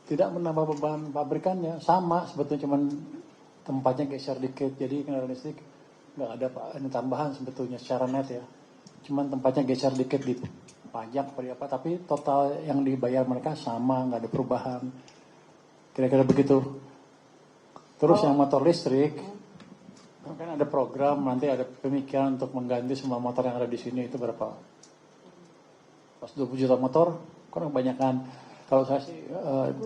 tidak menambah beban pabrikannya, sama sebetulnya, cuman tempatnya geser dikit. Jadi kendaraan listrik nggak ada ini tambahan sebetulnya secara net ya. Cuman tempatnya geser dikit di pajak apa, tapi total yang dibayar mereka sama, nggak ada perubahan. Kira-kira begitu. Terus yang motor listrik, kan ada program, nanti ada pemikiran untuk mengganti semua motor yang ada di sini, itu berapa? Pas 20 juta motor, kan kebanyakan. Kalau saya sih,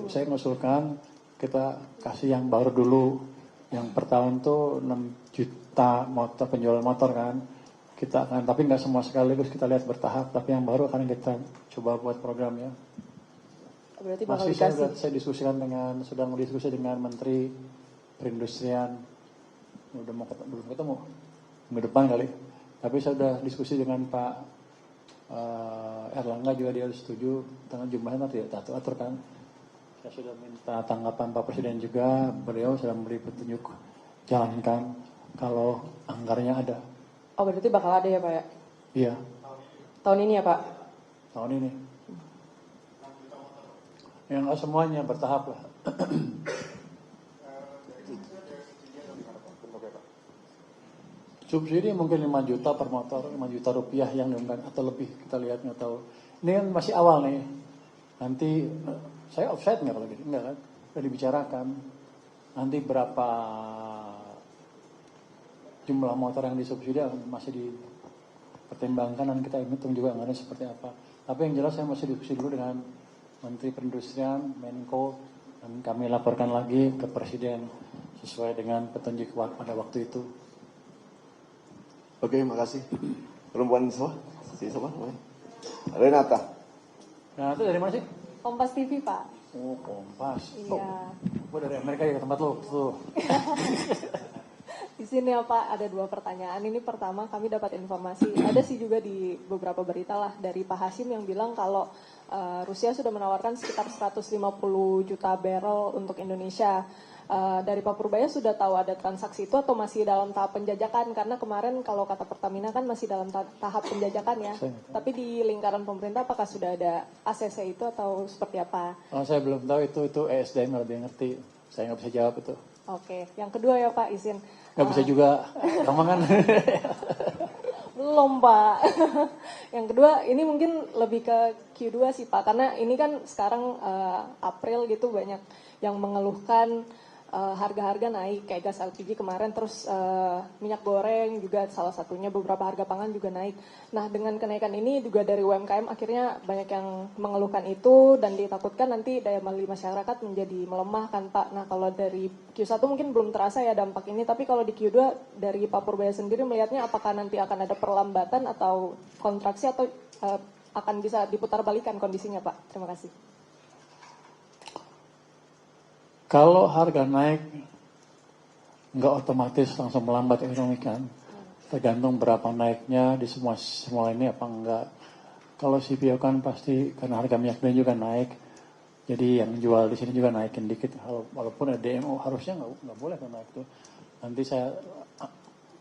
saya mengusulkan kita kasih yang baru dulu. Yang per tahun tuh 6 juta motor, penjualan motor kan. Kita akan, tapi nggak semua sekaligus, kita lihat bertahap. Tapi yang baru akan kita coba buat programnya. Berarti bakal Masih dikasih. saya diskusikan sedang berdiskusi dengan Menteri Perindustrian. Udah belum ketemu minggu depan kali, tapi saya sudah diskusi dengan Pak Erlangga juga, dia setuju dengan jumlahnya nanti atur kan. Saya sudah minta tanggapan Pak Presiden juga, beliau sudah memberi petunjuk jalankan kalau anggarannya ada. Oh berarti bakal ada ya Pak ya? Iya, Tahun ini ya Pak? tahun ini. Yang nggak semuanya bertahap lah. Subsidi mungkin 5 juta per motor, 5 juta rupiah yang diumumkan atau lebih, kita lihat nggak tahu. Ini kan masih awal nih. Nanti saya offside nggak kalau gitu, enggak kan? Sudah dibicarakan. Nanti berapa jumlah motor yang disubsidi masih dipertimbangkan dan kita hitung juga anggarannya seperti apa. Tapi yang jelas saya masih diskusi dulu dengan Menteri Perindustrian, Menko, dan kami laporkan lagi ke Presiden sesuai dengan petunjuk pada waktu itu. Oke, makasih. Perempuan semua? Siapa namanya? Renata. Nah, itu dari mana sih? Kompas TV, Pak. Oh, Kompas. Iya. Gue dari Amerika ya, ke tempat lo. Tuh. Di sini ya Pak, ada 2 pertanyaan. Ini pertama, kami dapat informasi, ada sih juga di beberapa berita lah dari Pak Hashim yang bilang kalau Rusia sudah menawarkan sekitar 150 juta barrel untuk Indonesia. Dari Pak Purbaya sudah tahu ada transaksi itu atau masih dalam tahap penjajakan? Karena kemarin kalau kata Pertamina kan masih dalam tahap penjajakan ya. Tapi di lingkaran pemerintah apakah sudah ada ACC itu atau seperti apa? Oh, saya belum tahu itu ESDM lebih ngerti. Saya nggak bisa jawab itu. Oke, yang kedua ya Pak, izin. Nggak bisa juga, gampang kan? Belum Pak. Yang kedua ini mungkin lebih ke Q2 sih Pak, karena ini kan sekarang April gitu banyak yang mengeluhkan harga-harga naik kayak gas LPG kemarin, terus minyak goreng juga salah satunya, beberapa harga pangan juga naik. Nah dengan kenaikan ini juga dari UMKM akhirnya banyak yang mengeluhkan itu dan ditakutkan nanti daya beli masyarakat menjadi melemah kan Pak. Nah kalau dari Q1 mungkin belum terasa ya dampak ini, tapi kalau di Q2 dari Pak Purbaya sendiri melihatnya apakah nanti akan ada perlambatan atau kontraksi atau akan bisa diputar balikan kondisinya Pak? Terima kasih. Kalau harga naik, nggak otomatis langsung melambat ekonomi kan. Tergantung berapa naiknya di semua ini apa enggak. Kalau CPO kan pasti karena harga minyak dunia juga naik. Jadi yang jual di sini juga naikin dikit. Walaupun ada DMO harusnya nggak boleh kan naik tuh. Nanti saya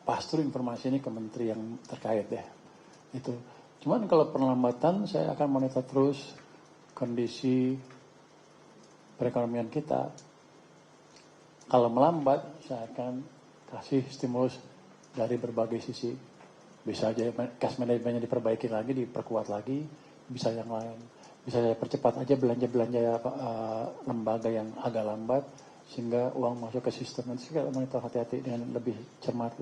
pastu informasi ini ke menteri yang terkait deh. Itu. Cuman kalau perlambatan saya akan monitor terus kondisi perekonomian kita. Kalau melambat, saya akan kasih stimulus dari berbagai sisi. Bisa aja cash manajemennya diperbaiki lagi, diperkuat lagi, bisa yang lain. Bisa saya percepat aja belanja-belanja lembaga yang agak lambat, sehingga uang masuk ke sistem. Nanti kita monitor hati-hati dengan lebih cermat.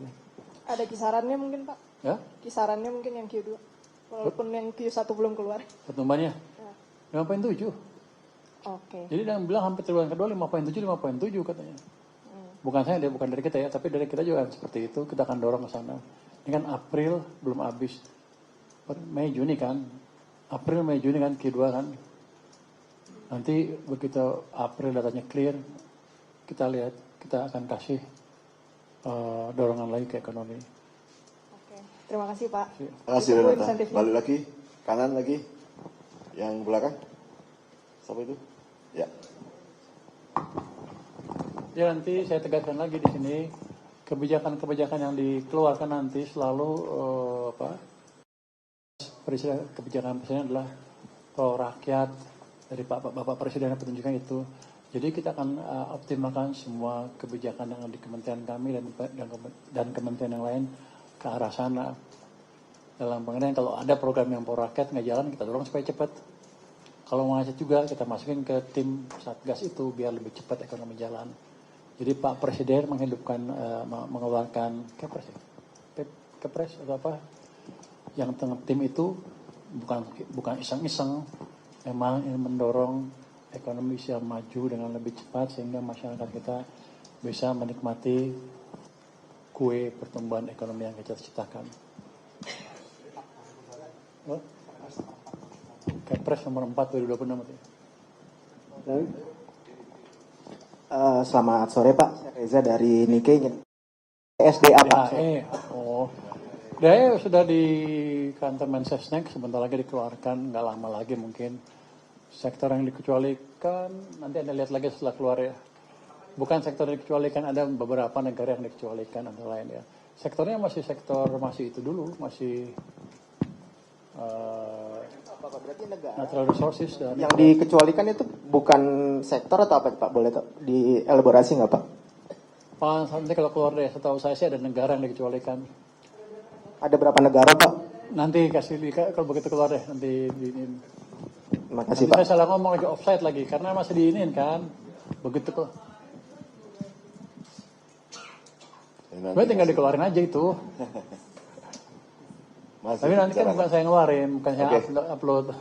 Ada kisarannya mungkin Pak? Ya? Kisarannya mungkin yang Q2, walaupun yang Q1 belum keluar. Pertumbuhannya? Ya. 5,7. Oke. Jadi yang bilang hampir triwulan kedua 5,7 katanya. Bukan saya, bukan dari kita ya, tapi dari kita juga seperti itu. Kita akan dorong ke sana. Ini kan April belum habis, Mei Juni kan, April Mei Juni kan Q2 kan. Nanti begitu April datanya clear, kita lihat, kita akan kasih dorongan lagi ke ekonomi. Oke, terima kasih Pak. Terima kasih Renata. Balik lagi, kanan lagi, yang belakang. Siapa itu? Ya. Ya nanti saya tegaskan lagi di sini kebijakan-kebijakan yang dikeluarkan nanti selalu kebijakan presiden adalah pro rakyat dari Bapak Presiden yang petunjukkan itu. Jadi kita akan optimalkan semua kebijakan yang di kementerian kami dan kementerian yang lain ke arah sana. Dalam pengertian kalau ada program yang pro rakyat nggak jalan, kita dorong supaya cepat. Kalau macet juga kita masukin ke tim Satgas itu biar lebih cepat ekonomi jalan. Jadi Pak Presiden menghidupkan, mengeluarkan kepres atau apa, yang tim itu bukan iseng-iseng, memang ingin mendorong ekonomi bisa maju dengan lebih cepat sehingga masyarakat kita bisa menikmati kue pertumbuhan ekonomi yang kita ciptakan. Kepres nomor 4 2026. Selamat sore Pak, saya Reza dari Nikkei. SDA Pak. DAE sudah di kantor Mensesnek, sebentar lagi dikeluarkan, nggak lama lagi mungkin. Sektor yang dikecualikan, nanti Anda lihat lagi setelah keluar ya. Bukan sektor yang dikecualikan, ada beberapa negara yang dikecualikan, antara lain ya. Sektornya masih itu dulu, masih berarti negara natural resources. Dan yang dikecualikan itu bukan sektor atau apa Pak? Boleh dielaborasi nggak Pak? Pak, nanti kalau keluar deh, setahu saya sih ada negara yang dikecualikan. Ada berapa negara Pak? Nanti kasih kalau begitu keluar deh, nanti diinin. Terima kasih nanti Pak. Saya salah ngomong lagi offside lagi, karena masih diinin kan. Begitu kok. Gue tinggal dikeluarin aja itu. Tapi nanti kan bukan saya ngeluarin, bukan saya upload.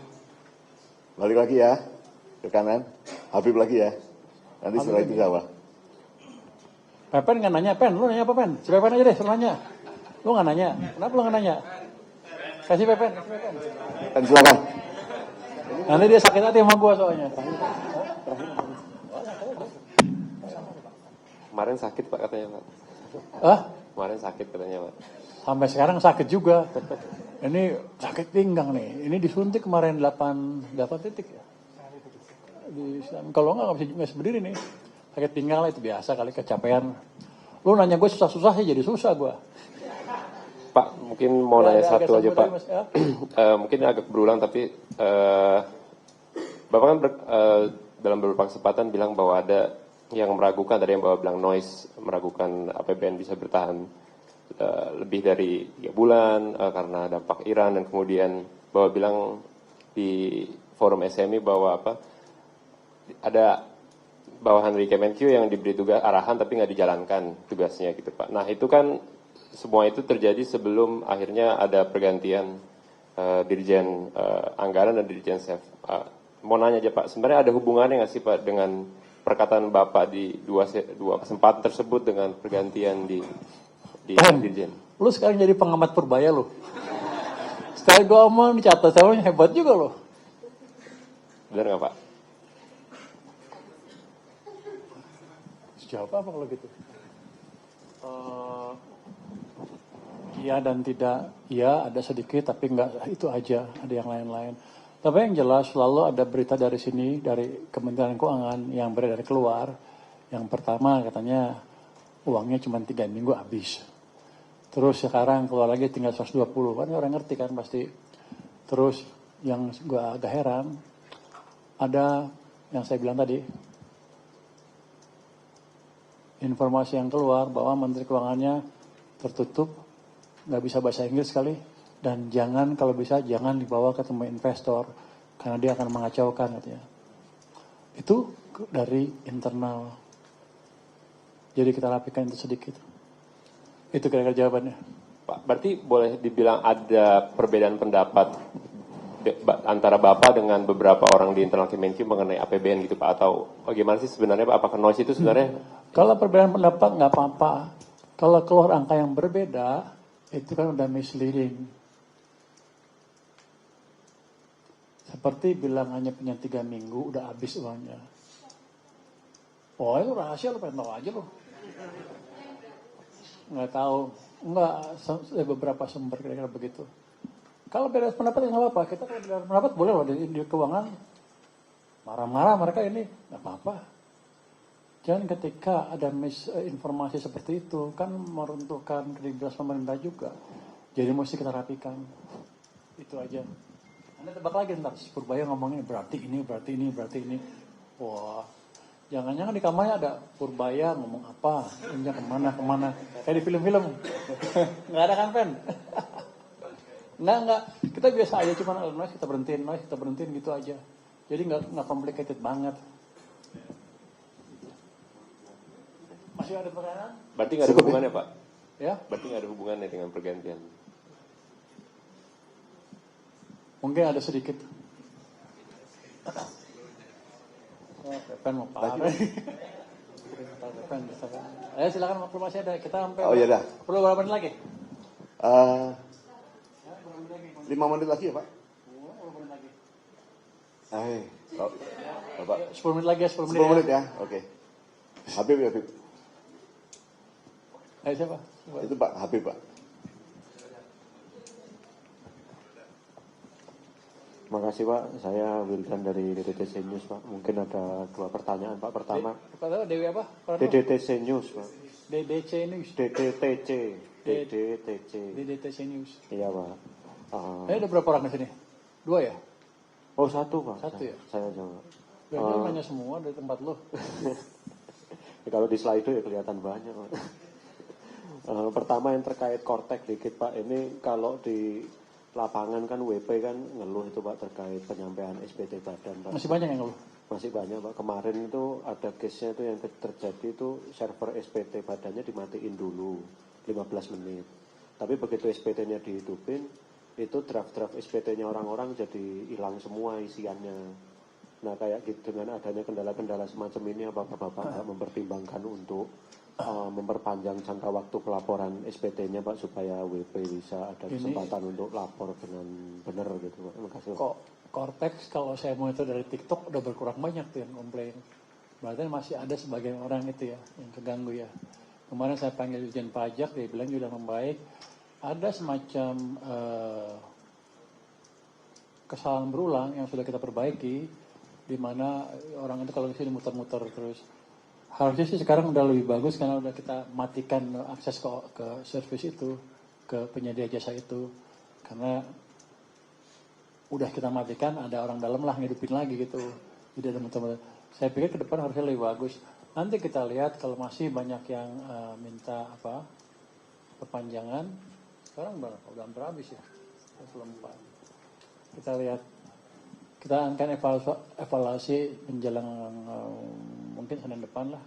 Balik lagi ya, ke kanan. Habib lagi ya. Nanti setelah itu siapa? Pepen nggak nanya, Pen, lu nanya apa Pen? Si Pepen aja deh, suruh nanya. Lu nggak nanya, kenapa lu nggak nanya? Kasih Pepen, kasih Pepen. Dan silakan. Nanti dia sakit hati sama gua soalnya. Kemarin sakit Pak katanya Pak. Hah? Kemarin sakit katanya Pak. Sampai sekarang sakit juga. Ini sakit pinggang nih. Ini disuntik kemarin 8 titik ya. Kalau nggak bisa berdiri nih. Sakit pinggang lah itu biasa kali kecapean. Lu nanya gue susah-susah ya jadi susah gue. Pak mungkin mau nanya satu aja Pak. Ya? Mungkin agak berulang tapi Bapak kan dalam beberapa kesempatan bilang bahwa ada yang meragukan, tadi yang Bapak bilang noise, meragukan APBN bisa bertahan lebih dari 3 bulan karena dampak Iran, dan kemudian Bapak bilang di forum SMI bahwa ada bawahan dari Kemenkyu yang diberi tugas arahan tapi nggak dijalankan tugasnya gitu Pak. Nah itu kan semua itu terjadi sebelum akhirnya ada pergantian Dirjen Anggaran dan Dirjen Sef. Mau nanya aja Pak, sebenarnya ada hubungannya nggak sih Pak dengan perkataan Bapak di dua kesempatan tersebut dengan pergantian di Dirjen? Lu sekarang jadi pengamat Purbaya lu. Sekali gua omong dicatat, sama hebat juga lo. Benar nggak Pak? Jawab apa kalau gitu? Iya dan tidak. Iya ada sedikit tapi enggak itu aja. Ada yang lain-lain. Tapi yang jelas selalu ada berita dari sini, dari Kementerian Keuangan yang beredar keluar. Yang pertama katanya uangnya cuma 3 minggu habis. Terus sekarang keluar lagi tinggal 120. Kan orang ngerti kan pasti. Terus yang gue agak heran, ada yang saya bilang tadi, informasi yang keluar bahwa Menteri Keuangannya tertutup, nggak bisa bahasa Inggris sekali, dan jangan kalau bisa jangan dibawa ketemu investor karena dia akan mengacaukan katanya. Itu dari internal. Jadi kita rapikan itu sedikit. Itu kira-kira jawabannya. Pak, berarti boleh dibilang ada perbedaan pendapat antara Bapak dengan beberapa orang di internal Kemenkyu mengenai APBN gitu Pak, atau bagaimana sih sebenarnya Pak? Apakah noise itu sebenarnya? Kalau perbedaan pendapat nggak apa-apa. Kalau keluar angka yang berbeda, itu kan udah misleading. Seperti bilang hanya punya 3 minggu, udah habis uangnya. Oh itu rahasia, lo pengen tahu aja lo. Nggak tahu. Nggak, beberapa sumber kira-kira begitu. Kalau beda pendapat nggak apa-apa. Kita kalau beda pendapat boleh loh di keuangan. Marah-marah mereka ini, nggak apa-apa. Jangan ketika ada misinformasi seperti itu, kan meruntuhkan kredibilitas pemerintah juga. Jadi mesti kita rapikan. Itu aja. Anda tebak lagi ntar, si Purbaya ngomongnya berarti ini. Wah, jangan-jangan di kamarnya ada Purbaya ngomong apa, ini kemana. Kayak di film-film. Nggak ada kan, Pen? Nggak. Kita biasa aja, cuma noise kita berhentiin gitu aja. Jadi nggak complicated banget. Masih ada pertanyaan? Berarti nggak ada hubungannya Pak? Ya? Berarti nggak ada hubungannya dengan pergantian? Mungkin ada sedikit. Pepen mau parah. Ayo silakan, masih ada. Kita sampai. Oh iya dah. Perlu berapa menit lagi? 5 menit lagi ya Pak? 10 menit lagi. Bapak. 10 menit lagi ya, 10 menit. 10 menit ya, oke. Habib. Ayo siapa? Itu Pak, Habib Pak. Terima kasih Pak, saya Wildan dari DDTC News Pak. Mungkin ada 2 pertanyaan Pak. Pertama, Dewi apa? DDTC News Pak. DDC News. DDTC News. Iya Pak. Ada berapa orang di sini? 2 ya? Oh 1 Pak. 1 ya? Saya jawab. Biasanya nanya semua dari tempat lo. Kalau di slide itu ya kelihatan banyak Pak. Pertama yang terkait Kortek dikit Pak. Ini kalau di lapangan kan WP kan ngeluh itu Pak terkait penyampaian SPT badan Pak. Masih banyak yang ngeluh? Masih banyak Pak. Kemarin itu ada case-nya itu yang terjadi itu server SPT badannya dimatiin dulu 15 menit. Tapi begitu SPT-nya dihidupin, itu draft-draft SPT-nya orang-orang jadi hilang semua isiannya. Nah kayak gitu, dengan adanya kendala-kendala semacam ini apakah Bapak nggak mempertimbangkan untuk memperpanjang jangka waktu pelaporan SPT-nya Pak supaya WP bisa ada kesempatan untuk lapor dengan benar gitu Pak. Terima kasih. Kok Cortex kalau saya mau itu dari TikTok udah berkurang banyak tuh yang komplain. Berarti masih ada sebagian orang itu ya yang keganggu ya. Kemarin saya panggil Dirjen Pajak, dia bilang sudah membaik. Ada semacam kesalahan berulang yang sudah kita perbaiki, di mana orang itu kalau di sini muter-muter terus. Harusnya sih sekarang udah lebih bagus karena udah kita matikan akses ke service itu, ke penyedia jasa itu. Karena udah kita matikan, ada orang dalam lah ngidupin lagi gitu. Jadi ada muter-muter. Saya pikir ke depan harusnya lebih bagus. Nanti kita lihat kalau masih banyak yang minta perpanjangan. Sekarang berapa? Udah hampir habis ya. 24. Kita lihat. Kita akan evaluasi menjelang mungkin Senin depan lah.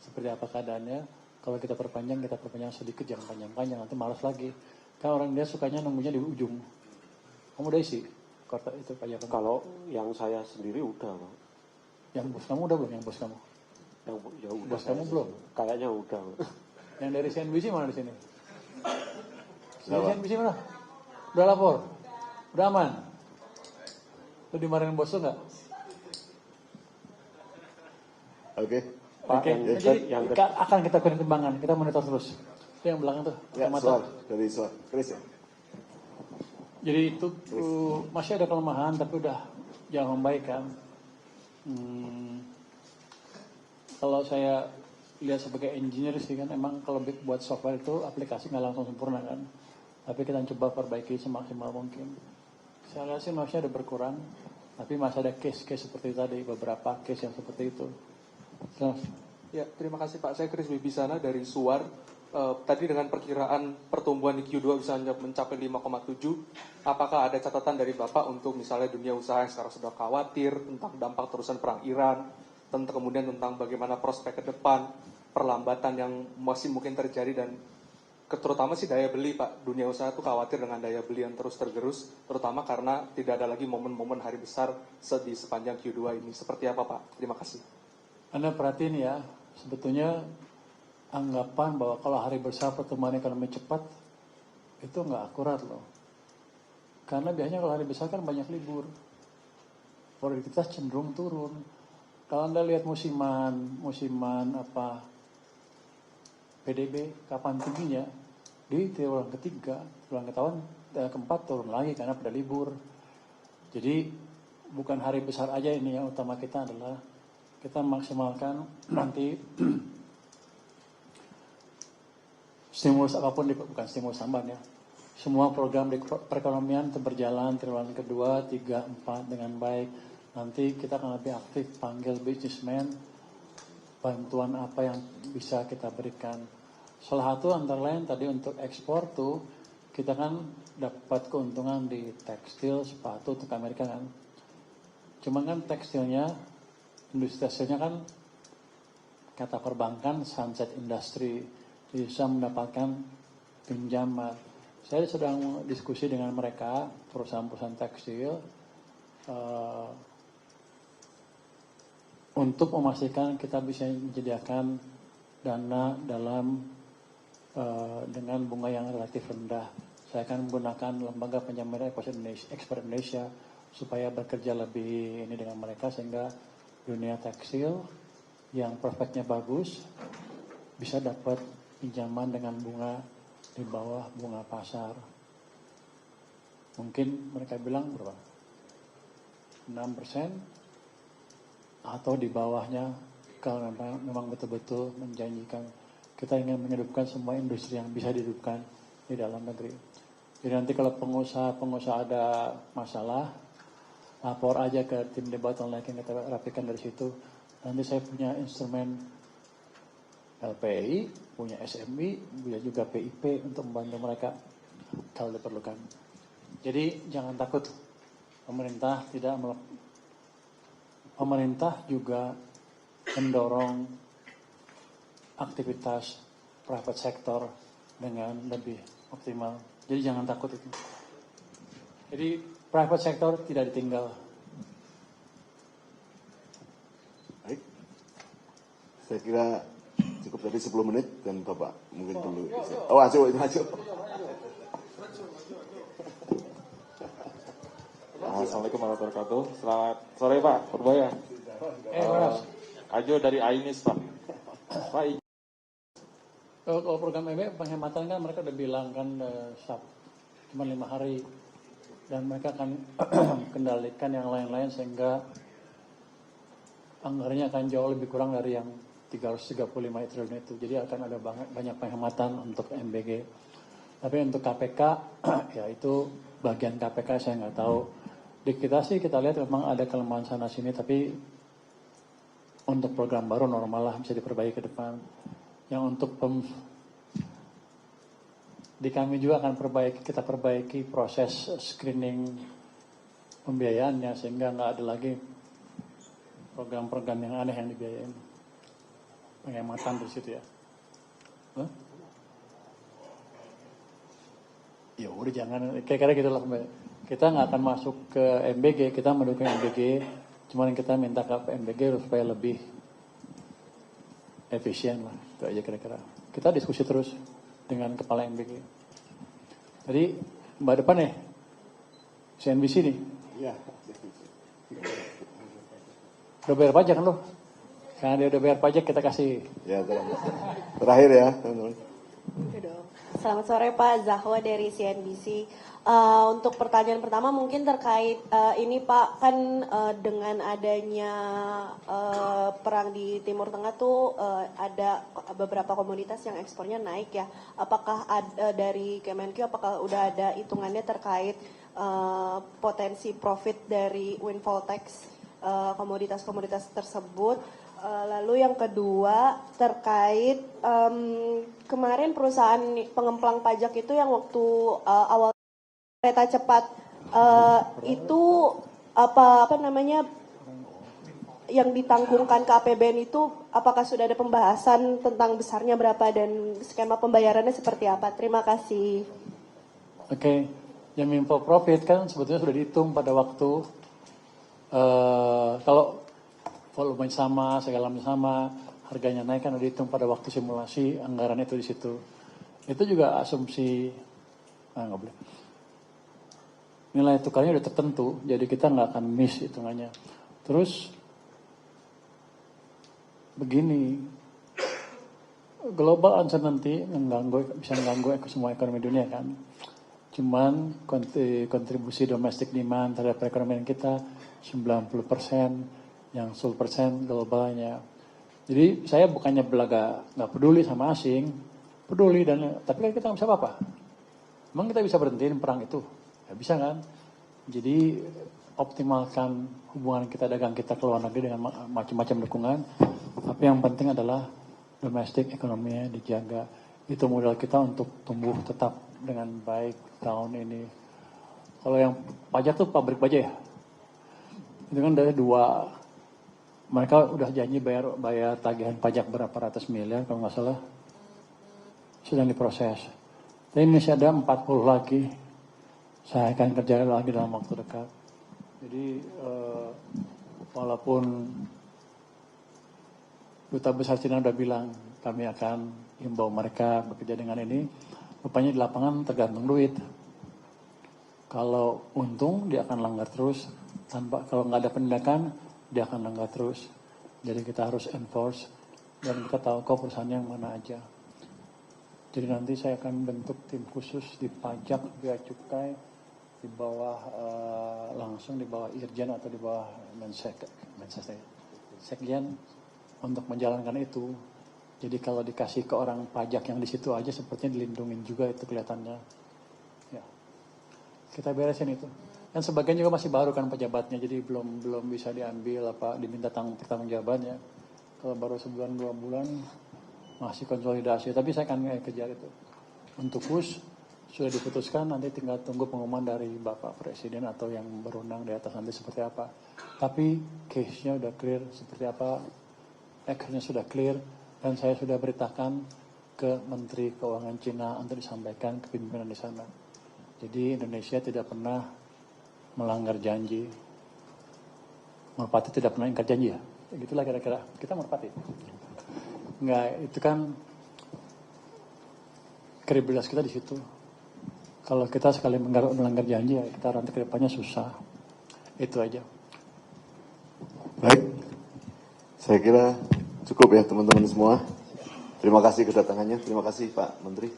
Seperti apa keadaannya. Kalau kita perpanjang sedikit, jangan panjang-panjang. Nanti malas lagi. Kan orang dia sukanya nunggunya di ujung. Kamu udah isi? Kota itu pajakan. Kalau yang saya sendiri udah Pak. Yang bos kamu udah belum? Yang bos kamu? Yang ya udah. Bos kamu belum? Kayaknya udah. Yang dari CNBC mana di sini? Dari CNBC mana? Udah lapor? Udah aman? Lu dimarahin bos lu nggak? Oke. Pak, jadi akan kita pertimbangan, kita monitor terus. Itu yang belakang tuh. Ya, soal dari soal Chris ya. Jadi itu masih ada kelemahan, tapi udah jangan membaik kan. Kalau saya lihat sebagai engineer sih kan, emang kalau buat software itu aplikasi nggak langsung sempurna kan. Tapi kita coba perbaiki semaksimal mungkin. Saya lihat sih masih ada berkurang, tapi masih ada case-case seperti tadi, beberapa case yang seperti itu. Terus. Ya, terima kasih Pak. Saya Chris Wibisana dari Suar. Tadi dengan perkiraan pertumbuhan di Q2 bisa mencapai 5,7. Apakah ada catatan dari Bapak untuk misalnya dunia usaha yang sekarang sudah khawatir tentang dampak terusan perang Iran, kemudian tentang bagaimana prospek ke depan, perlambatan yang masih mungkin terjadi dan terutama sih daya beli Pak. Dunia usaha itu khawatir dengan daya beli yang terus tergerus, terutama karena tidak ada lagi momen-momen hari besar di sepanjang Q2 ini. Seperti apa Pak? Terima kasih. Anda perhatiin ya, sebetulnya anggapan bahwa kalau hari besar pertumbuhan ekonomi cepat, itu nggak akurat loh. Karena biasanya kalau hari besar kan banyak libur. Produktivitas cenderung turun. Kalau Anda lihat musiman PDB, kapan tingginya, di triwulan ketiga, triwulan keempat turun lagi karena pada libur. Jadi bukan hari besar aja ini, yang utama kita adalah kita maksimalkan nanti stimulus apapun, bukan stimulus tambahan ya. Semua program di perekonomian berjalan triwulan kedua, 3, 4 dengan baik. Nanti kita akan lebih aktif panggil businessman, bantuan apa yang bisa kita berikan. Salah satu antara lain tadi untuk ekspor tuh, kita kan dapat keuntungan di tekstil, sepatu untuk Amerika kan. Cuma kan tekstilnya, industri tekstilnya kan kata perbankan sunset industry, bisa mendapatkan pinjaman. Saya sedang diskusi dengan mereka, perusahaan-perusahaan tekstil, untuk memastikan kita bisa menyediakan dana dengan bunga yang relatif rendah. Saya akan menggunakan lembaga penjaminan ekspor Indonesia supaya bekerja lebih ini dengan mereka, sehingga dunia tekstil yang prospeknya bagus bisa dapat pinjaman dengan bunga di bawah bunga pasar. Mungkin mereka bilang berapa? 6% atau di bawahnya, kalau memang betul-betul menjanjikan. Kita ingin menghidupkan semua industri yang bisa dihidupkan di dalam negeri. Jadi nanti kalau pengusaha ada masalah, lapor aja ke tim debat online yang kita rapikan dari situ. Nanti saya punya instrumen LPI, punya SMI, punya juga PIP untuk membantu mereka kalau diperlukan. Jadi jangan takut, pemerintah juga mendorong aktivitas private sector dengan lebih optimal. Jadi jangan takut itu. Jadi private sector tidak ditinggal. Baik, saya kira cukup dari 10 menit dan Bapak mungkin dulu. Oh, maju. Assalamualaikum warahmatullahi wabarakatuh. Selamat sore Pak Purbaya. Ajo dari Ainis Pak. Pak, kalau program EB penghematan kan mereka udah bilang kan cuma 5 hari dan mereka akan kendalikan yang lain-lain sehingga anggarannya akan jauh lebih kurang dari yang 335 triliun itu. Jadi akan ada banyak penghematan untuk MBG. Tapi untuk KPK ya itu bagian KPK saya nggak tahu. Di kita sih kita lihat memang ada kelemahan sana sini, tapi untuk program baru normal lah, bisa diperbaiki ke depan. Yang untuk di kami juga akan kita perbaiki proses screening pembiayaannya sehingga nggak ada lagi program-program yang aneh yang dibiayain. Penghematan di situ ya. Huh? Ya udah jangan kira-kira gitulah. Kita nggak akan masuk ke MBG, kita mendukung MBG, cuman kita minta ke MBG supaya lebih efisien lah, itu aja kira-kira. Kita diskusi terus dengan kepala MBG. Jadi Mbak depan nih, CNBC nih. Iya. Udah bayar pajak kan lo? Karena dia udah bayar pajak kita kasih. Ya, terakhir ya, teman-teman. Selamat sore Pak, Zahwa dari CNBC. Untuk pertanyaan pertama mungkin terkait ini Pak, kan dengan adanya perang di Timur Tengah tuh ada beberapa komoditas yang ekspornya naik ya. Apakah dari Kemenkyu apakah udah ada hitungannya terkait potensi profit dari windfall tax komoditas-komoditas tersebut? Lalu yang kedua terkait kemarin perusahaan pengemplang pajak itu yang waktu awal kereta cepat itu apa namanya yang ditanggungkan ke APBN itu apakah sudah ada pembahasan tentang besarnya berapa dan skema pembayarannya seperti apa? Terima kasih. Oke, yang windfall profit kan sebetulnya sudah dihitung pada waktu kalau volume sama, segala sama, harganya naik kan udah dihitung pada waktu simulasi, anggaran itu di situ. Itu juga asumsi, nggak boleh. Nilai tukarnya udah tertentu, jadi kita nggak akan miss hitungannya. Terus, begini, global uncertainty bisa mengganggu semua ekonomi dunia kan. Cuman kontribusi domestic demand terhadap perekonomian kita 90%, yang 10% globalnya. Jadi saya bukannya belaga nggak peduli sama asing, peduli tapi kan kita nggak bisa apa-apa. Emang kita bisa berhentiin perang itu? Ya bisa kan? Jadi optimalkan hubungan kita dagang kita ke luar negeri dengan macam-macam dukungan. Tapi yang penting adalah domestik ekonominya dijaga. Itu modal kita untuk tumbuh tetap dengan baik tahun ini. Kalau yang pajak tuh pabrik baja ya. Itu kan dari mereka udah janji bayar tagihan pajak berapa ratus miliar kalau nggak salah. Sedang diproses. Tapi masih ada 40 lagi. Saya akan kerjakan lagi dalam waktu dekat. Jadi walaupun Duta Besar Cina udah bilang kami akan himbau mereka bekerja dengan ini, rupanya di lapangan tergantung duit. Kalau untung dia akan langgar terus, kalau nggak ada penindakan dia akan langgar terus. Jadi kita harus enforce dan kita tahu kok perusahaan yang mana aja. Jadi nanti saya akan bentuk tim khusus di pajak, bea cukai, di bawah langsung di bawah Irjen atau di bawah Sekjen untuk menjalankan itu. Jadi kalau dikasih ke orang pajak yang di situ aja sepertinya dilindungin juga itu kelihatannya. Ya. Kita beresin itu. Dan sebagian juga masih baru kan pejabatnya, jadi belum bisa diambil diminta pertanggungjawabannya. Kalau baru sebulan 2 bulan masih konsolidasi, tapi saya akan kejar itu. Untuk push sudah diputuskan, nanti tinggal tunggu pengumuman dari Bapak Presiden atau yang berundang di atas nanti seperti apa. Tapi case-nya udah clear seperti apa, action-nya sudah clear, dan saya sudah beritakan ke Menteri Keuangan Cina untuk disampaikan ke pimpinan di sana. Jadi Indonesia tidak pernah melanggar janji. Merpati tidak pernah ingkar janji ya. Gitulah kira-kira. Kita merpati. Enggak, itu kan kredibilitas kita di situ. Kalau kita sekali melanggar janji, ya kita nanti ke depannya susah. Itu aja. Baik, saya kira cukup ya teman-teman semua. Terima kasih kedatangannya, terima kasih Pak Menteri.